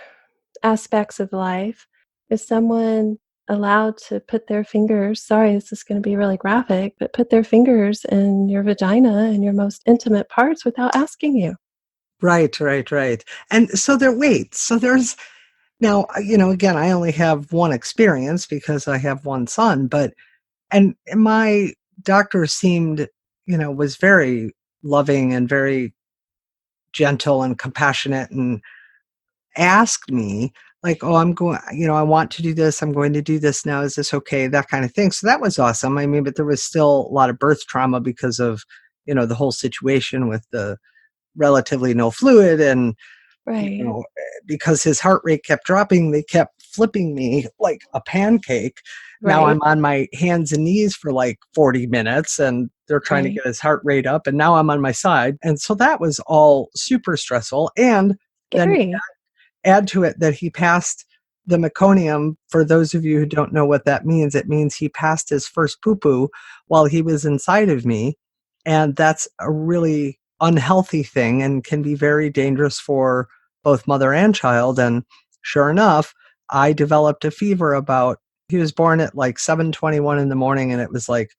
aspects of life is someone allowed to put their fingers, sorry, this is going to be really graphic, but put their fingers in your vagina and your most intimate parts without asking you? Right, right, right. And so so there's now, again, I only have one experience because I have one son, but and my doctor seemed, was very loving and very gentle and compassionate and asked me like, "Oh, I want to do this. I'm going to do this now. Is this okay?" That kind of thing. So that was awesome. I mean, but there was still a lot of birth trauma because of, the whole situation with the relatively no fluid and Right, because his heart rate kept dropping, they kept flipping me like a pancake. Now right, I'm on my hands and knees for like 40 minutes and they're trying to right. get his heart rate up. And now I'm on my side. And so that was all super stressful. And then Scary. add to it that he passed the meconium. For those of you who don't know what that means, it means he passed his first poo poo while he was inside of me. And that's a really unhealthy thing and can be very dangerous for both mother and child. And sure enough, I developed a fever he was born at like 7:21 in the morning, and it was like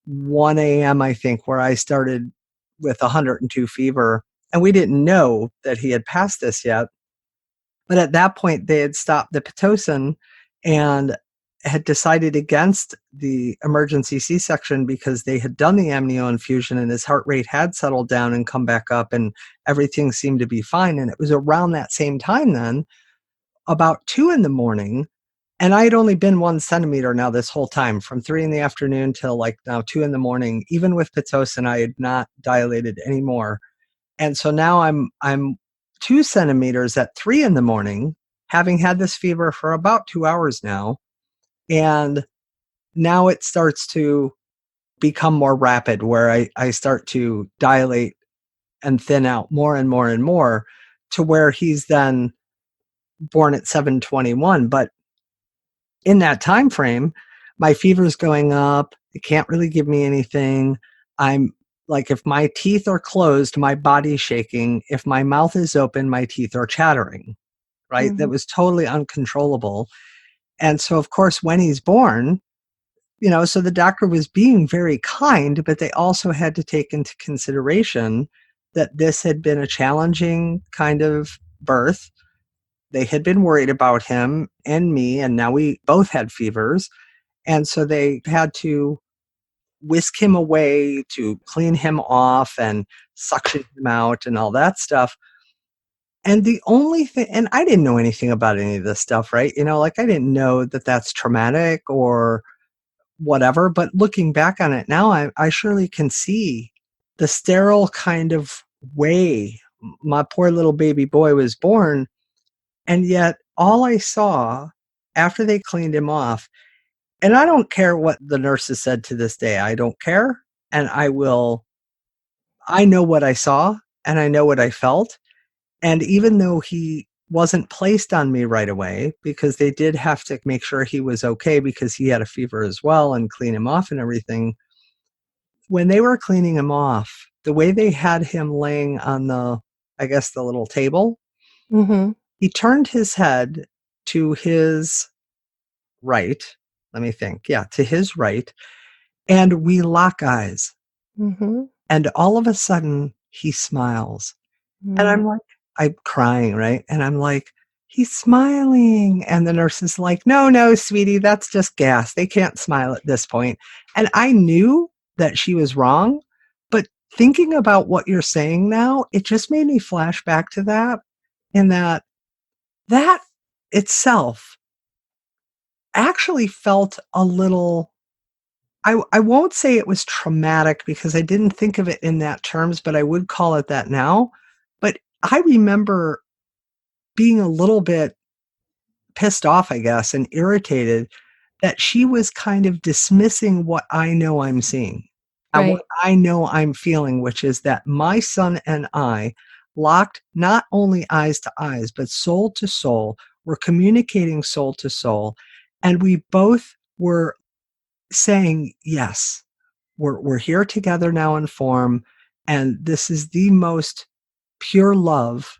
1 a.m., I think, where I started with 102 fever. And we didn't know that he had passed this yet. But at that point, they had stopped the Pitocin and had decided against the emergency C-section because they had done the amnio infusion and his heart rate had settled down and come back up and everything seemed to be fine. And it was around that same time then, about 2 in the morning, and I had only been 1 centimeter now this whole time, from 3 in the afternoon till like now 2 in the morning. Even with Pitocin, I had not dilated anymore. And so now I'm 2 centimeters at 3 in the morning, having had this fever for about 2 hours now, and now it starts to become more rapid where I start to dilate and thin out more and more and more to where he's then born at 7:21. But in that time frame, my fever's going up. It can't really give me anything. I'm like, if my teeth are closed, my body's shaking. If my mouth is open, my teeth are chattering, right? That Mhm. was totally uncontrollable. And so, of course, when he's born, so the doctor was being very kind, but they also had to take into consideration that this had been a challenging kind of birth. They had been worried about him and me, and now we both had fevers. And so they had to whisk him away to clean him off and suction him out and all that stuff. And the only thing, and I didn't know anything about any of this stuff, right? Like I didn't know that that's traumatic or whatever. But looking back on it now, I surely can see the sterile kind of way my poor little baby boy was born. And yet, all I saw after they cleaned him off, and I don't care what the nurses said to this day, I don't care. And I know what I saw and I know what I felt. And even though he wasn't placed on me right away, because they did have to make sure he was okay because he had a fever as well and clean him off and everything, when they were cleaning him off, the way they had him laying on the I guess, the little table. Mm-hmm. He turned his head to his right. Let me think. Yeah, to his right. And we lock eyes. Mm-hmm. And all of a sudden, he smiles. And I'm crying, right? And I'm like, he's smiling. And the nurse is like, no, no, sweetie, that's just gas. They can't smile at this point. And I knew that she was wrong. But thinking about what you're saying now, it just made me flash back to that. And that itself actually felt a little, I won't say it was traumatic because I didn't think of it in that terms, but I would call it that now. But I remember being a little bit pissed off, I guess, and irritated that she was kind of dismissing what I know I'm seeing and what Right. I know I'm feeling, which is that my son and I locked not only eyes to eyes, but soul to soul. We're communicating soul to soul. And we both were saying, yes, we're here together now in form. And this is the most pure love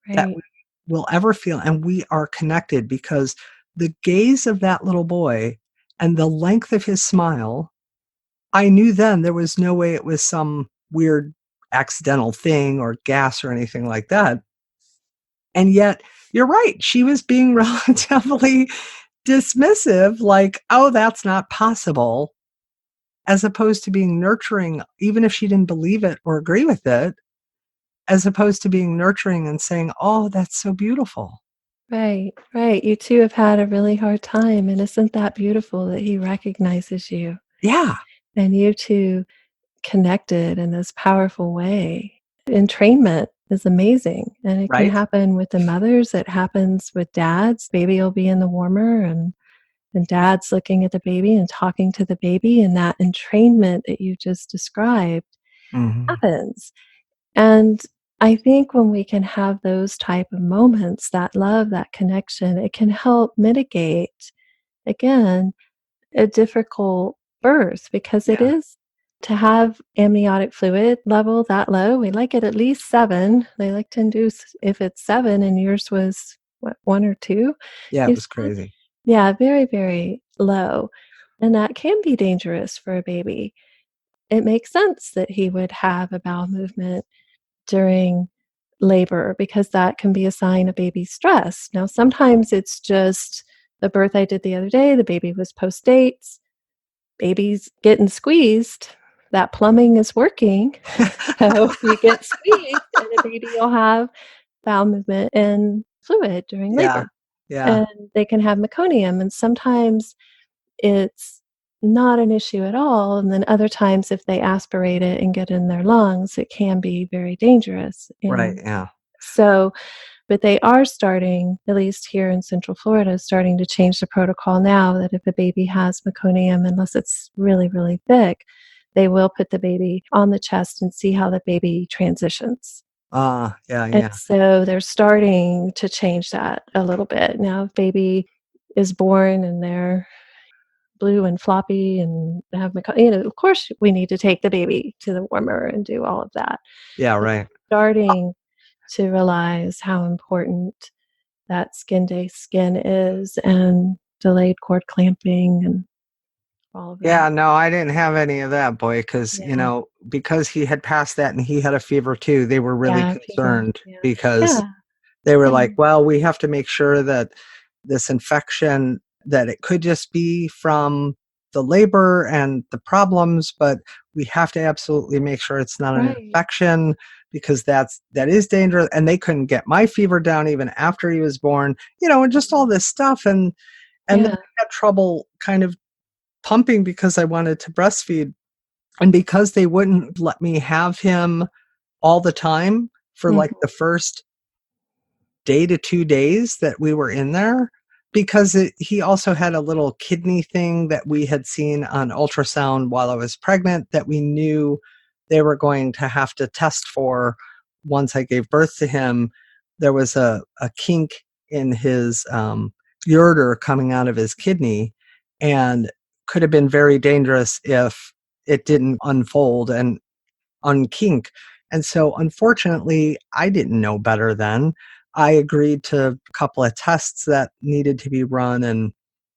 that Right. we will ever feel, and we are connected because the gaze of that little boy and the length of his smile, I knew then there was no way it was some weird accidental thing or gas or anything like that. And yet, you're right, she was being relatively dismissive, like, "Oh, that's not possible," as opposed to being nurturing, even if she didn't believe it or agree with it, as opposed to being nurturing and saying, "Oh, that's so beautiful." Right. Right. You two have had a really hard time, and isn't that beautiful that he recognizes you Yeah, and you two connected in this powerful way. Entrainment is amazing, and it can right? happen with the mothers, it happens with dads. Baby will be in the warmer, and dad's looking at the baby and talking to the baby, and that entrainment that you just described Mhm. happens. And I think when we can have those type of moments, that love, that connection, it can help mitigate, again, a difficult birth because it Yeah. is to have amniotic fluid level that low. We like it at least 7. They like to induce if it's 7 and yours was what, 1 or 2, Yeah, it you was said? crazy. Yeah, very, very low. And that can be dangerous for a baby. It makes sense that he would have a bowel movement during labor because that can be a sign of baby stress. Now, sometimes it's just the birth I did the other day, the baby was post dates, baby's getting squeezed, that plumbing is working. So you get squeezed, and the baby will have bowel movement and fluid during Yeah, labor. yeah, And they can have meconium, and sometimes it's not an issue at all. And then other times, if they aspirate it and get in their lungs, it can be very dangerous. right, And yeah. so, but they are starting, at least here in Central Florida, starting to change the protocol now that if a baby has meconium, unless it's really, really thick, they will put the baby on the chest and see how the baby transitions. Yeah, And yeah. so they're starting to change that a little bit. Now, if baby is born and they're blue and floppy and have of course we need to take the baby to the warmer and do all of that. Yeah, But right. starting to realize how important that skin to skin is and delayed cord clamping and all of that. Yeah, no, I didn't have any of that, boy, Yeah. because he had passed that and he had a fever too, they were really Yeah, fever. concerned Yeah. because Yeah. they were Yeah. like, "Well, we have to make sure that this infection that it could just be from the labor and the problems, but we have to absolutely make sure it's not an Right. infection because that is dangerous." And they couldn't get my fever down even after he was born, and just all this stuff. And then Yeah. I had trouble kind of pumping because I wanted to breastfeed. And because they wouldn't let me have him all the time for like Mhm. the first day to 2 days that we were in there, because he also had a little kidney thing that we had seen on ultrasound while I was pregnant that we knew they were going to have to test for once I gave birth to him. There was a kink in his ureter coming out of his kidney, and could have been very dangerous if it didn't unfold and unkink. And so unfortunately, I didn't know better then. I agreed to a couple of tests that needed to be run and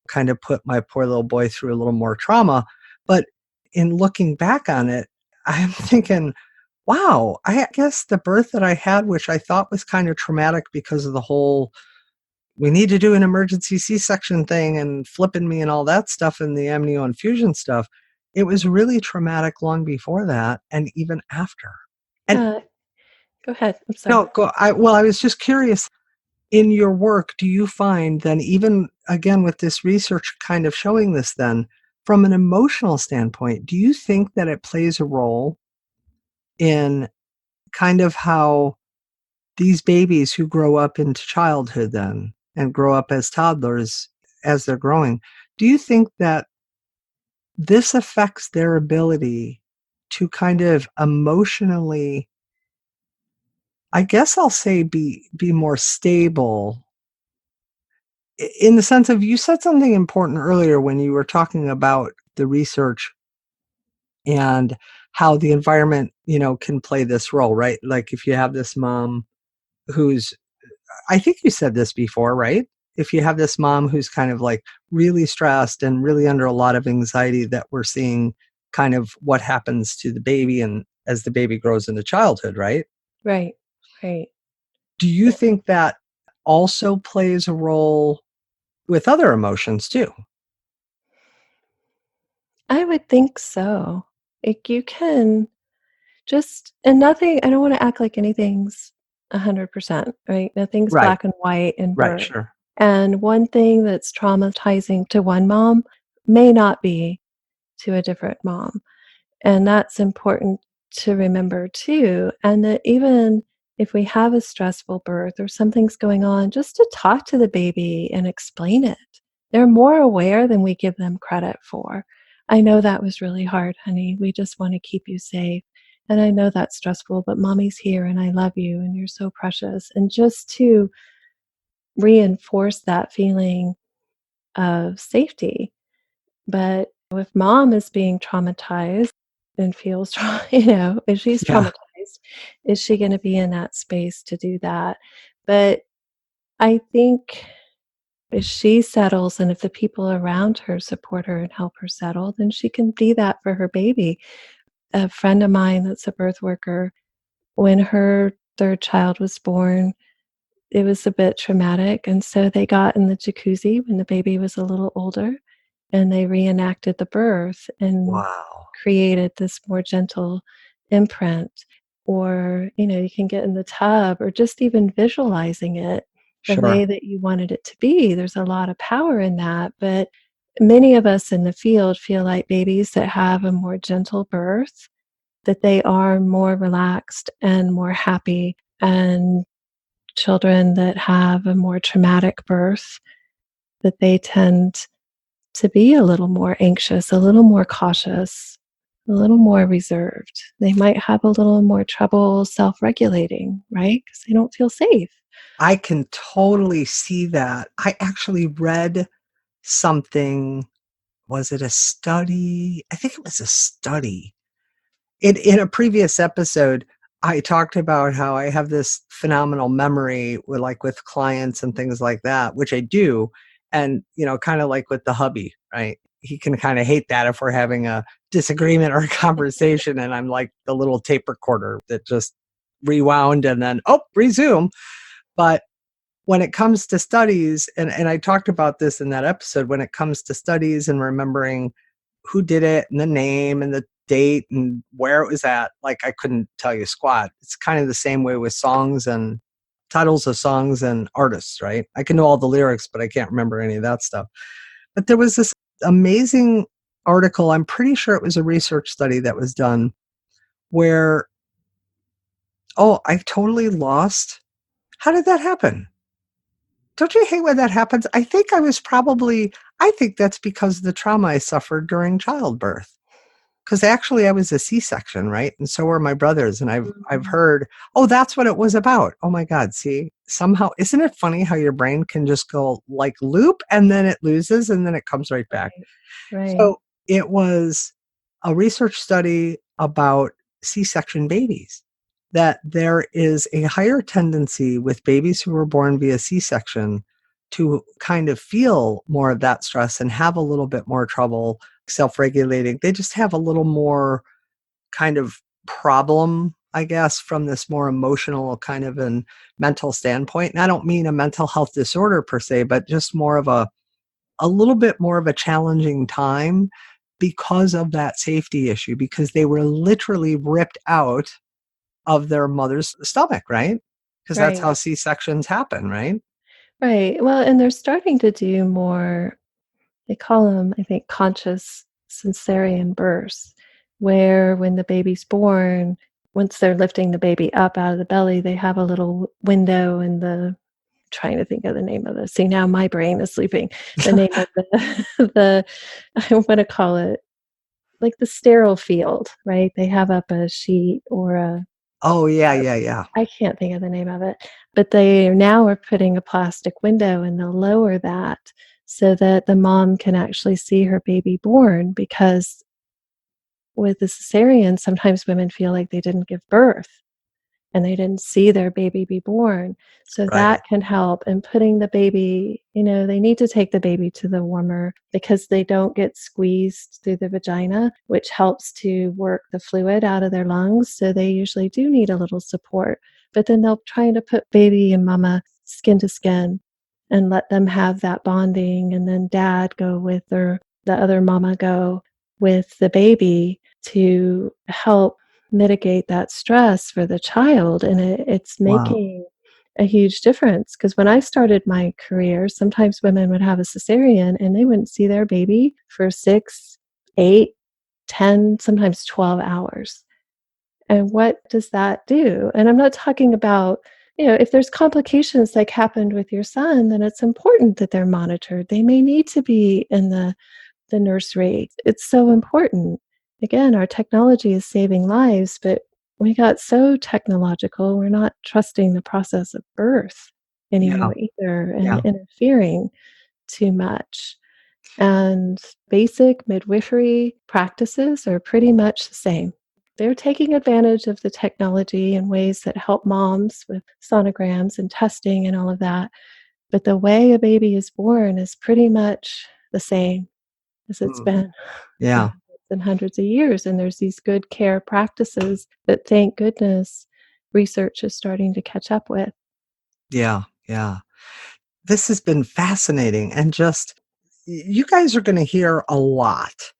kind of put my poor little boy through a little more trauma. But in looking back on it, I'm thinking, wow, I guess the birth that I had, which I thought was kind of traumatic because of the whole we need to do an emergency C-section thing and flipping me and all that stuff and the amnio infusion stuff, it was really traumatic long before that and even after. And Yeah. Go ahead. I'm sorry. no, I was just curious, in your work, do you find then, even again with this research kind of showing this then, from an emotional standpoint, do you think that it plays a role in kind of how these babies who grow up into childhood then and grow up as toddlers as they're growing, do you think that this affects their ability to kind of emotionally, I guess I'll say, be more stable, in the sense of, you said something important earlier when you were talking about the research and how the environment, can play this role, right? Like if you have this mom who's, I think you said this before, right? If you have this mom who's kind of like really stressed and really under a lot of anxiety, that we're seeing kind of what happens to the baby and as the baby grows into childhood, right? Right. Right. Do you think that also plays a role with other emotions too? I would think so. Like you can just and nothing I don't wanna act like anything's 100%, right? Nothing's Right, black and white in right, birth. sure. And one thing that's traumatizing to one mom may not be to a different mom. And that's important to remember too. And that even if we have a stressful birth or something's going on, just to talk to the baby and explain it. They're more aware than we give them credit for. I know that was really hard, honey. We just want to keep you safe. And I know that's stressful, but mommy's here and I love you and you're so precious. And just to reinforce that feeling of safety. But if mom is being traumatized and feels, if she's Yeah. traumatized, is she going to be in that space to do that? But I think if she settles and if the people around her support her and help her settle, then she can be that for her baby. A friend of mine that's a birth worker, when her third child was born, it was a bit traumatic. And so they got in the jacuzzi when the baby was a little older and they reenacted the birth and Wow. created this more gentle imprint. Or, you can get in the tub or just even visualizing it the Sure. way that you wanted it to be. There's a lot of power in that. But many of us in the field feel like babies that have a more gentle birth, that they are more relaxed and more happy. And children that have a more traumatic birth, that they tend to be a little more anxious, a little more cautious, a little more reserved. They might have a little more trouble self regulating, right? Because they don't feel safe. I can totally see that. I actually read something, was it a study? I think it was a study. In a previous episode, I talked about how I have this phenomenal memory with clients and things like that, which I do. And, kind of like with the hubby, right? He can kind of hate that if we're having a disagreement or a conversation. And I'm like the little tape recorder that just rewound and then, oh, resume. But when it comes to studies, and I talked about this in that episode, when it comes to studies and remembering who did it and the name and the date and where it was at, like I couldn't tell you squat. It's kind of the same way with songs and titles of songs and artists, right? I can know all the lyrics, but I can't remember any of that stuff. But there was this amazing article, I'm pretty sure it was a research study that was done where, oh, I totally lost. How did that happen? Don't you hate when that happens? I think that's because of the trauma I suffered during childbirth. Because actually I was a C-section, right? And so were my brothers. And I've Mhm. heard, oh, that's what it was about. Oh my God, see, somehow, isn't it funny how your brain can just go like loop and then it loses and then it comes right back? Right. Right. So it was a research study about C-section babies. that there is a higher tendency with babies who were born via C-section to kind of feel more of that stress and have a little bit more trouble self-regulating. They just have a little more kind of problem, I guess, from this more emotional kind of and mental standpoint. And I don't mean a mental health disorder per se, but just more of a little bit more of a challenging time because of that safety issue, because they were literally ripped out of their mother's stomach, right? Because that's Right. how C-sections happen, right? Right. Well, and they're starting to do more, they call them, I think, conscious cesarean births, where when the baby's born, once they're lifting the baby up out of the belly, they have a little window in the, trying to think of the name of this. See, now my brain is sleeping. The name of the, the, I want to call it like the sterile field, right? They have up a sheet or Oh, yeah, yeah, yeah. I can't think of the name of it, but they now are putting a plastic window and they'll lower that so that the mom can actually see her baby born, because with the cesarean, sometimes women feel like they didn't give birth and they didn't see their baby be born. So Right. that can help. And putting the baby, they need to take the baby to the warmer because they don't get squeezed through the vagina, which helps to work the fluid out of their lungs. So they usually do need a little support. But then they'll try to put baby and mama skin to skin and let them have that bonding. And then dad go with, or the other mama go with the baby to help mitigate that stress for the child. And it's Wow. making a huge difference, because when I started my career, sometimes women would have a cesarean and they wouldn't see their baby for 6, 8, 10, sometimes 12 hours. And what does that do? And I'm not talking about, if there's complications like happened with your son, then it's important that they're monitored. They may need to be in the nursery. It's so important. Again, our technology is saving lives, but we got so technological, we're not trusting the process of birth Yeah, anymore either and yeah. interfering too much. And basic midwifery practices are pretty much the same. They're taking advantage of the technology in ways that help moms with sonograms and testing and all of that. But the way a baby is born is pretty much the same as it's Mm. been for Yeah, hundreds and hundreds of years. And there's these good care practices that, thank goodness, research is starting to catch up with. yeah, yeah. This has been fascinating, and just you guys are gonna hear a lot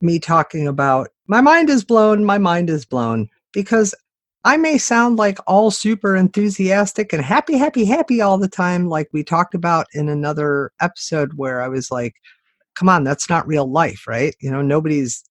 me talking about, my mind is blown, because I may sound like all super enthusiastic and happy, happy, happy all the time, like we talked about in another episode where I was like, come on, that's not real life, right? Nobody's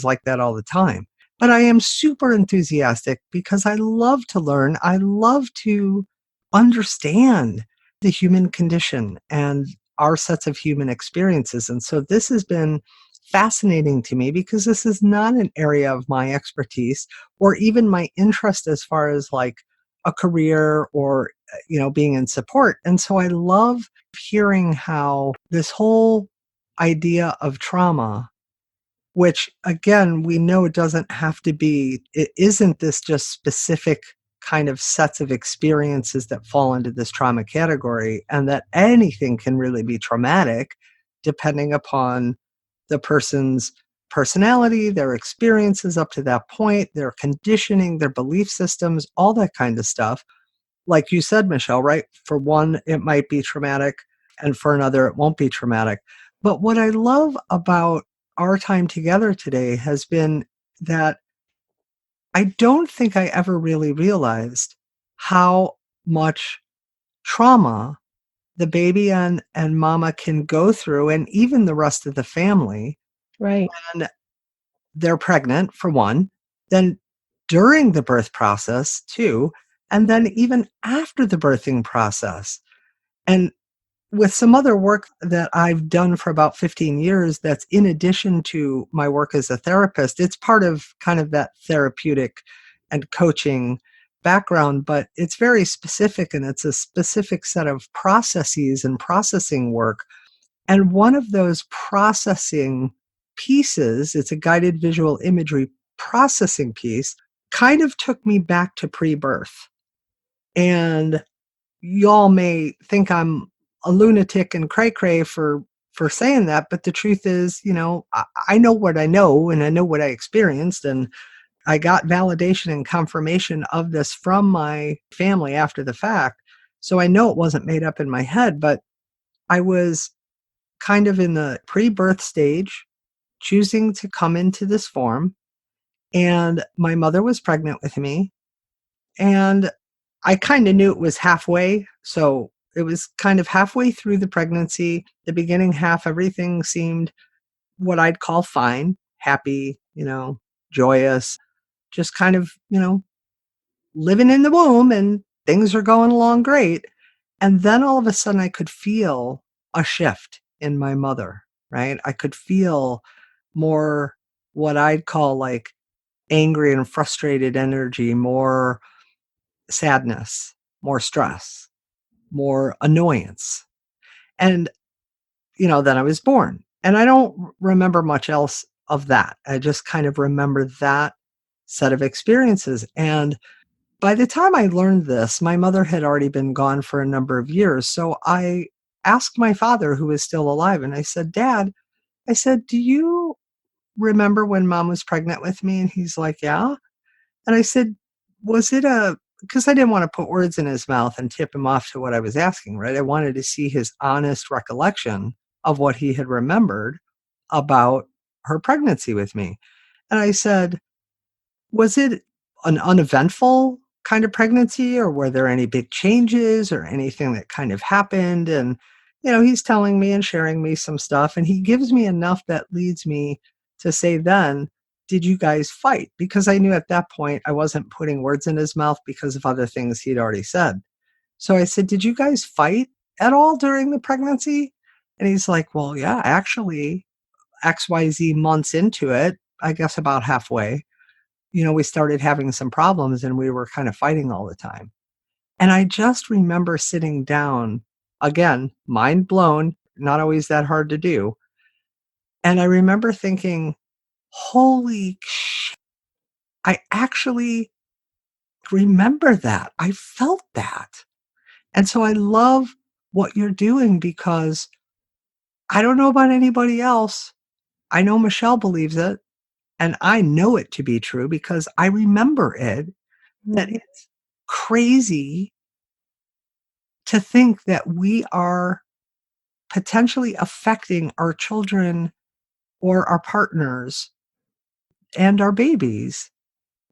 like that all the time. But I am super enthusiastic because I love to learn. I love to understand the human condition and our sets of human experiences. And so this has been fascinating to me because this is not an area of my expertise or even my interest as far as like a career or being in support. And so I love hearing how this whole idea of trauma, which again, we know it isn't this just specific kind of sets of experiences that fall into this trauma category, and that anything can really be traumatic depending upon the person's personality, their experiences up to that point, their conditioning, their belief systems, all that kind of stuff. Like you said, Michelle, right? For one, it might be traumatic, and for another, it won't be traumatic. But what I love about our time together today has been that I don't think I ever really realized how much trauma the baby and mama can go through, and even the rest of the family, Right. when they're pregnant, for one, then during the birth process, too, and then even after the birthing process. And with some other work that I've done for about 15 years, that's in addition to my work as a therapist, it's part of kind of that therapeutic and coaching background, but it's very specific, and it's a specific set of processes and processing work. And one of those processing pieces, it's a guided visual imagery processing piece, kind of took me back to pre-birth. And y'all may think I'm a lunatic and cray-cray for saying that, but the truth is, I know what I know and I know what I experienced, and I got validation and confirmation of this from my family after the fact. So I know it wasn't made up in my head, but I was kind of in the pre-birth stage, choosing to come into this form, and my mother was pregnant with me, and I kind of knew it was halfway. So it was kind of halfway through the pregnancy. The beginning half, everything seemed what I'd call fine, happy, joyous, just kind of, living in the womb, and things are going along great. And then all of a sudden I could feel a shift in my mother, right? I could feel more what I'd call like angry and frustrated energy, more sadness, more stress, more annoyance. And, then I was born. And I don't remember much else of that. I just kind of remember that set of experiences. And by the time I learned this, my mother had already been gone for a number of years. So I asked my father, who was still alive, and I said, Dad, I said, do you remember when mom was pregnant with me? And he's like, yeah. And I said, was it because I didn't want to put words in his mouth and tip him off to what I was asking, right? I wanted to see his honest recollection of what he had remembered about her pregnancy with me. And I said, was it an uneventful kind of pregnancy, or were there any big changes or anything that kind of happened? And, he's telling me and sharing me some stuff, and he gives me enough that leads me to say then, did you guys fight? Because I knew at that point I wasn't putting words in his mouth because of other things he'd already said. So I said, did you guys fight at all during the pregnancy? And he's like, well, yeah, actually, XYZ months into it, I guess about halfway, we started having some problems and we were kind of fighting all the time. And I just remember sitting down, again, mind blown, not always that hard to do. And I remember thinking, holy shit, I actually remember that. I felt that. And so I love what you're doing, because I don't know about anybody else. I know Michelle believes it, and I know it to be true because I remember it, that it's crazy to think that we are potentially affecting our children or our partners and our babies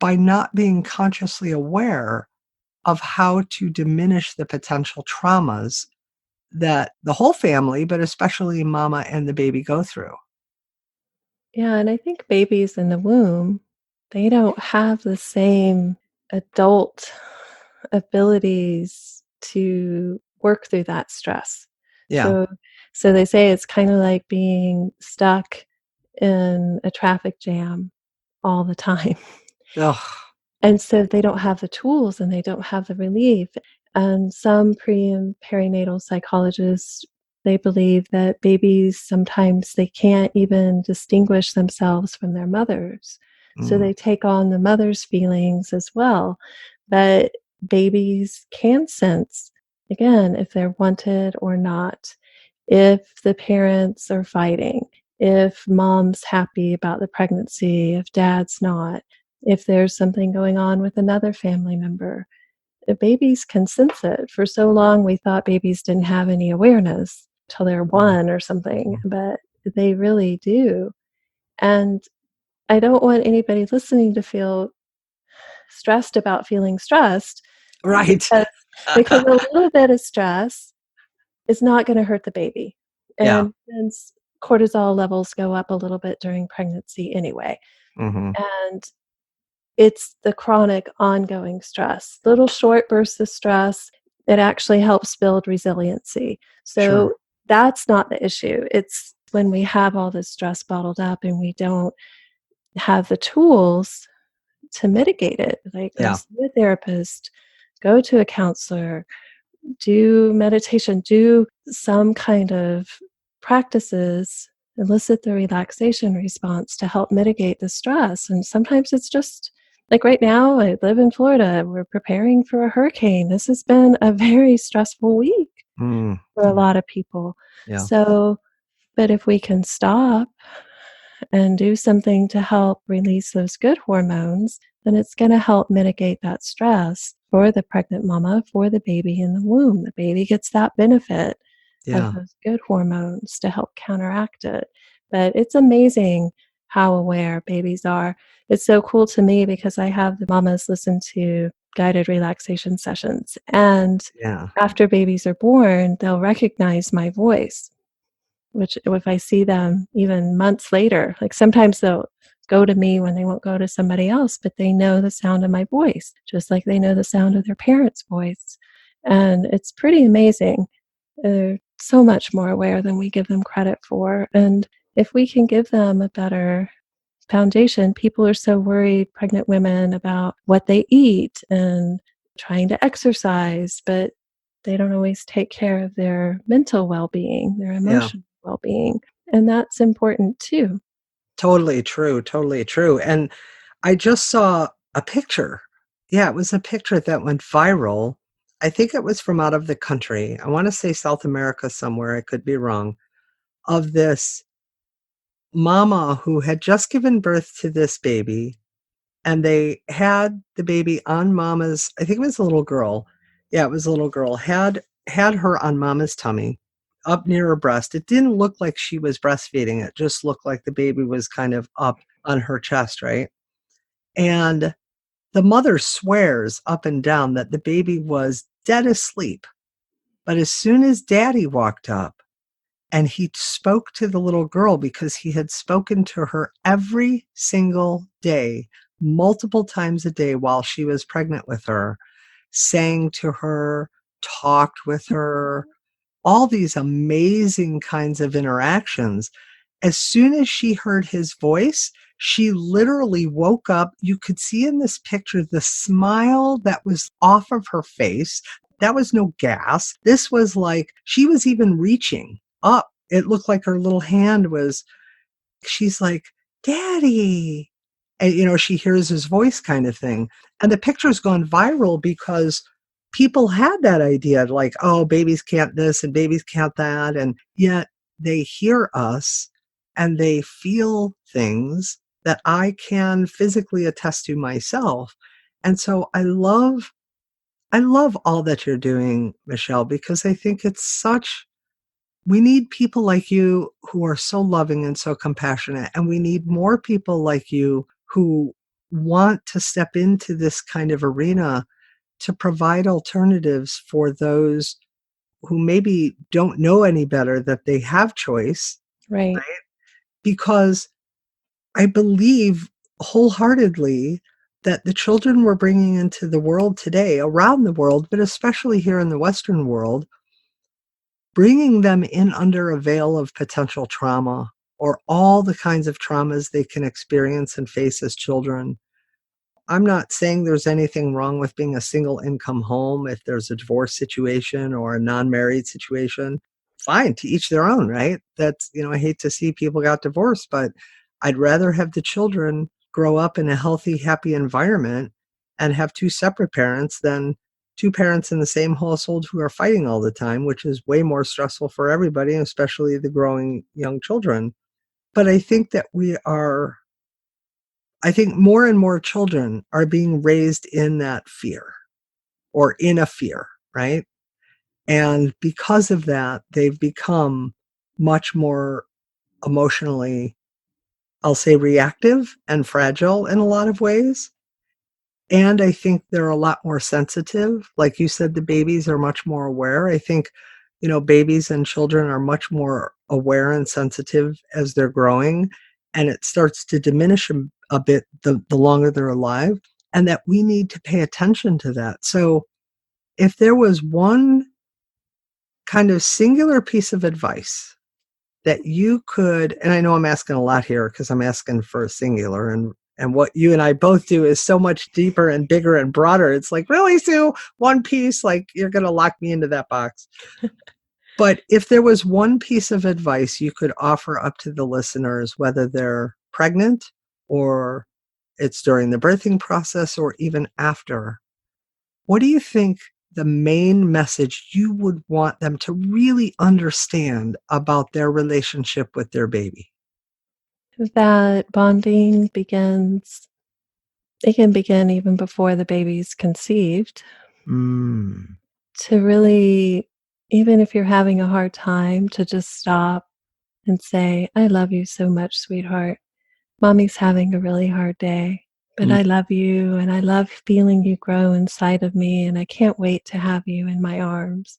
by not being consciously aware of how to diminish the potential traumas that the whole family, but especially mama and the baby, go through. Yeah, and I think babies in the womb, they don't have the same adult abilities to work through that stress. Yeah. So so they say it's kind of like being stuck in a traffic jam all the time. Ugh. And so they don't have the tools and they don't have the relief. And some pre and perinatal psychologists, they believe that babies sometimes they can't even distinguish themselves from their mothers. So Mm. they take on the mother's feelings as well. But babies can sense, again, if they're wanted or not, if the parents are fighting, if mom's happy about the pregnancy, if dad's not, if there's something going on with another family member. Babies can sense it. For so long, we thought babies didn't have any awareness till they're Mm. one or something, Mm. but they really do. And I don't want anybody listening to feel stressed about feeling stressed, Right. because a little bit of stress is not going to hurt the baby. Yeah. And cortisol levels go up a little bit during pregnancy anyway. Hmm. And it's the chronic ongoing stress. Little short bursts of stress, it actually helps build resiliency. Sure. So that's not the issue. It's when we have all this stress bottled up and we don't have the tools to mitigate it. Like go Yeah. see a therapist, go to a counselor, do meditation, do some kind of practices, elicit the relaxation response to help mitigate the stress. And sometimes it's just Like right now, I live in Florida. We're preparing for a hurricane. This has been a very stressful week Mm, for a lot of people. yeah. So, but if we can stop and do something to help release those good hormones, then it's going to help mitigate that stress for the pregnant mama, for the baby in the womb. The baby gets that benefit of Yeah. those good hormones to help counteract it. But it's amazing how aware babies are. It's so cool to me because I have the mamas listen to guided relaxation sessions. And Yeah. after babies are born, they'll recognize my voice, which if I see them even months later, like sometimes they'll go to me when they won't go to somebody else, but they know the sound of my voice, just like they know the sound of their parents' voice. And it's pretty amazing. They're so much more aware than we give them credit for. And if we can give them a better foundation, people are so worried, pregnant women, about what they eat and trying to exercise, but they don't always take care of their mental well-being, their Yeah. emotional well-being. And that's important too. Totally true. Totally true. And I just saw a picture. Yeah, it was a picture that went viral. I think it was from out of the country. I want to say South America somewhere. I could be wrong. Of this mama who had just given birth to this baby, and they had the baby on mama's, I think it was a little girl. Yeah, it was a little girl. Had her on mama's tummy up near her breast. It didn't look like she was breastfeeding. It just looked like the baby was kind of up on her chest, right? And the mother swears up and down that the baby was dead asleep. But as soon as daddy walked up, and he spoke to the little girl because he had spoken to her every single day, multiple times a day while she was pregnant with her, sang to her, talked with her, all these amazing kinds of interactions. As soon as she heard his voice, she literally woke up. You could see in this picture the smile that was off of her face. That was no gas. This was like she was even reaching up. It looked like her little hand was, she's like, Daddy. And, she hears his voice kind of thing. And the picture's gone viral because people had that idea like, oh, babies can't this and babies can't that. And yet they hear us and they feel things that I can physically attest to myself. And so I love all that you're doing, Michelle, because I think it's such, we need people like you who are so loving and so compassionate. And we need more people like you who want to step into this kind of arena to provide alternatives for those who maybe don't know any better, that they have choice, Right. right? Because I believe wholeheartedly that the children we're bringing into the world today, around the world, but especially here in the Western world, bringing them in under a veil of potential trauma or all the kinds of traumas they can experience and face as children. I'm not saying there's anything wrong with being a single income home if there's a divorce situation or a non-married situation. Fine, to each their own, right? That's, I hate to see people got divorced, but I'd rather have the children grow up in a healthy, happy environment and have two separate parents than two parents in the same household who are fighting all the time, which is way more stressful for everybody, especially the growing young children. But I think more and more children are being raised in that fear or in a fear, right? And because of that, they've become much more emotionally, I'll say, reactive and fragile in a lot of ways. And I think they're a lot more sensitive. Like you said, the babies are much more aware. I think, babies and children are much more aware and sensitive as they're growing. And it starts to diminish a bit the longer they're alive. And that we need to pay attention to that. So if there was one kind of singular piece of advice that you could, and I know I'm asking a lot here because I'm asking for a singular, and what you and I both do is so much deeper and bigger and broader. It's like, really, Sue, one piece, like you're going to lock me into that box. But if there was one piece of advice you could offer up to the listeners, whether they're pregnant or it's during the birthing process or even after, what do you think the main message you would want them to really understand about their relationship with their baby? That bonding begins, it can begin even before the baby's conceived, Mm, to really, even if you're having a hard time, to just stop and say, I love you so much, sweetheart. Mommy's having a really hard day, but mm, I love you and I love feeling you grow inside of me, and I can't wait to have you in my arms.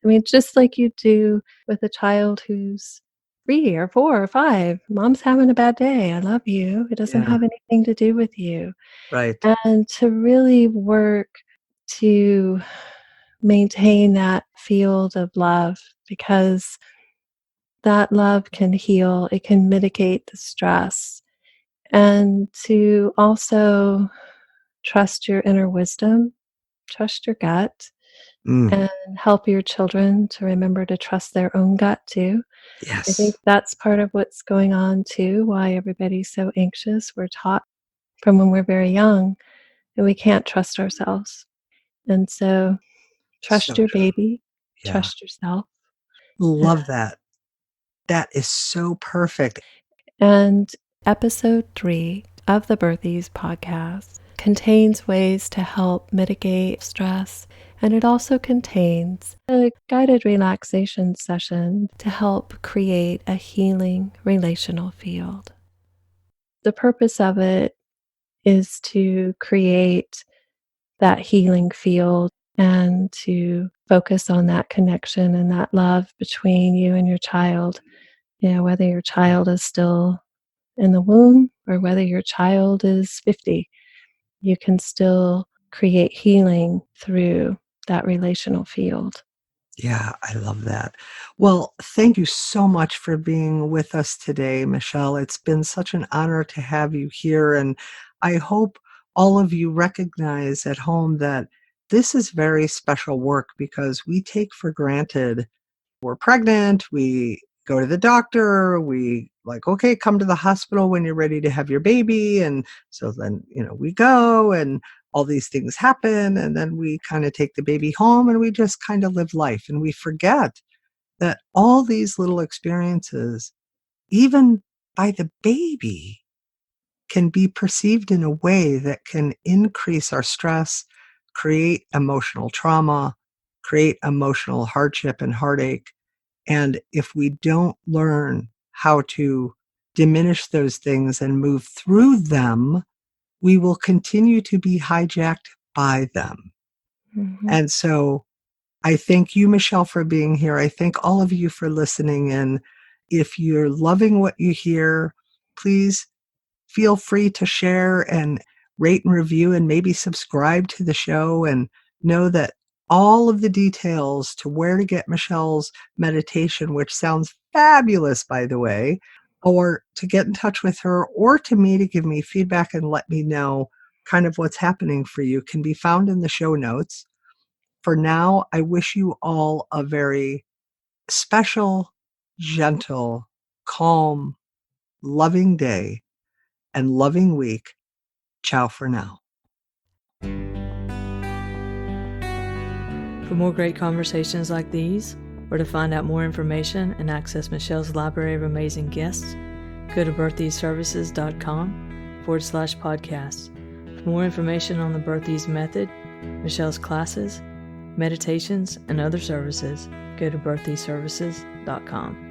I mean, just like you do with a child who's 3 or 4 or 5. Mom's having a bad day. I love you. It doesn't yeah, have anything to do with you. right. And to really work to maintain that field of love, because that love can heal, it can mitigate the stress, and to also trust your inner wisdom, trust your gut, Mm, and help your children to remember to trust their own gut too. I think yes, that's part of what's going on too, why everybody's so anxious. We're taught from when we're very young that we can't trust ourselves. And so so trust your true. baby, Yeah, trust yourself. love that. That is so perfect. And episode 3 of the Birthies podcast contains ways to help mitigate stress, and it also contains a guided relaxation session to help create a healing relational field. The purpose of it is to create that healing field and to focus on that connection and that love between you and your child. You know, whether your child is still in the womb or whether your child is 50, you can still create healing through that relational field. Yeah, I love that. Well, thank you so much for being with us today, Michelle. It's been such an honor to have you here. And I hope all of you recognize at home that this is very special work because we take for granted we're pregnant, we go to the doctor, we like, okay, come to the hospital when you're ready to have your baby. And so then, we go and all these things happen. And then we kind of take the baby home and we just kind of live life. And we forget that all these little experiences, even by the baby, can be perceived in a way that can increase our stress, create emotional trauma, create emotional hardship and heartache. And if we don't learn how to diminish those things and move through them, we will continue to be hijacked by them. Mhm. And so I thank you, Michelle, for being here. I thank all of you for listening. And if you're loving what you hear, please feel free to share and rate and review and maybe subscribe to the show, and know that all of the details to where to get Michelle's meditation, which sounds fabulous, by the way, or to get in touch with her, or to me to give me feedback and let me know kind of what's happening for you, can be found in the show notes. For now, I wish you all a very special, gentle, calm, loving day and loving week. Ciao for now. For more great conversations like these, or to find out more information and access Michelle's library of amazing guests, go to birthiesservices.com/podcast. For more information on the Birthies method, Michelle's classes, meditations, and other services, go to birthiesservices.com.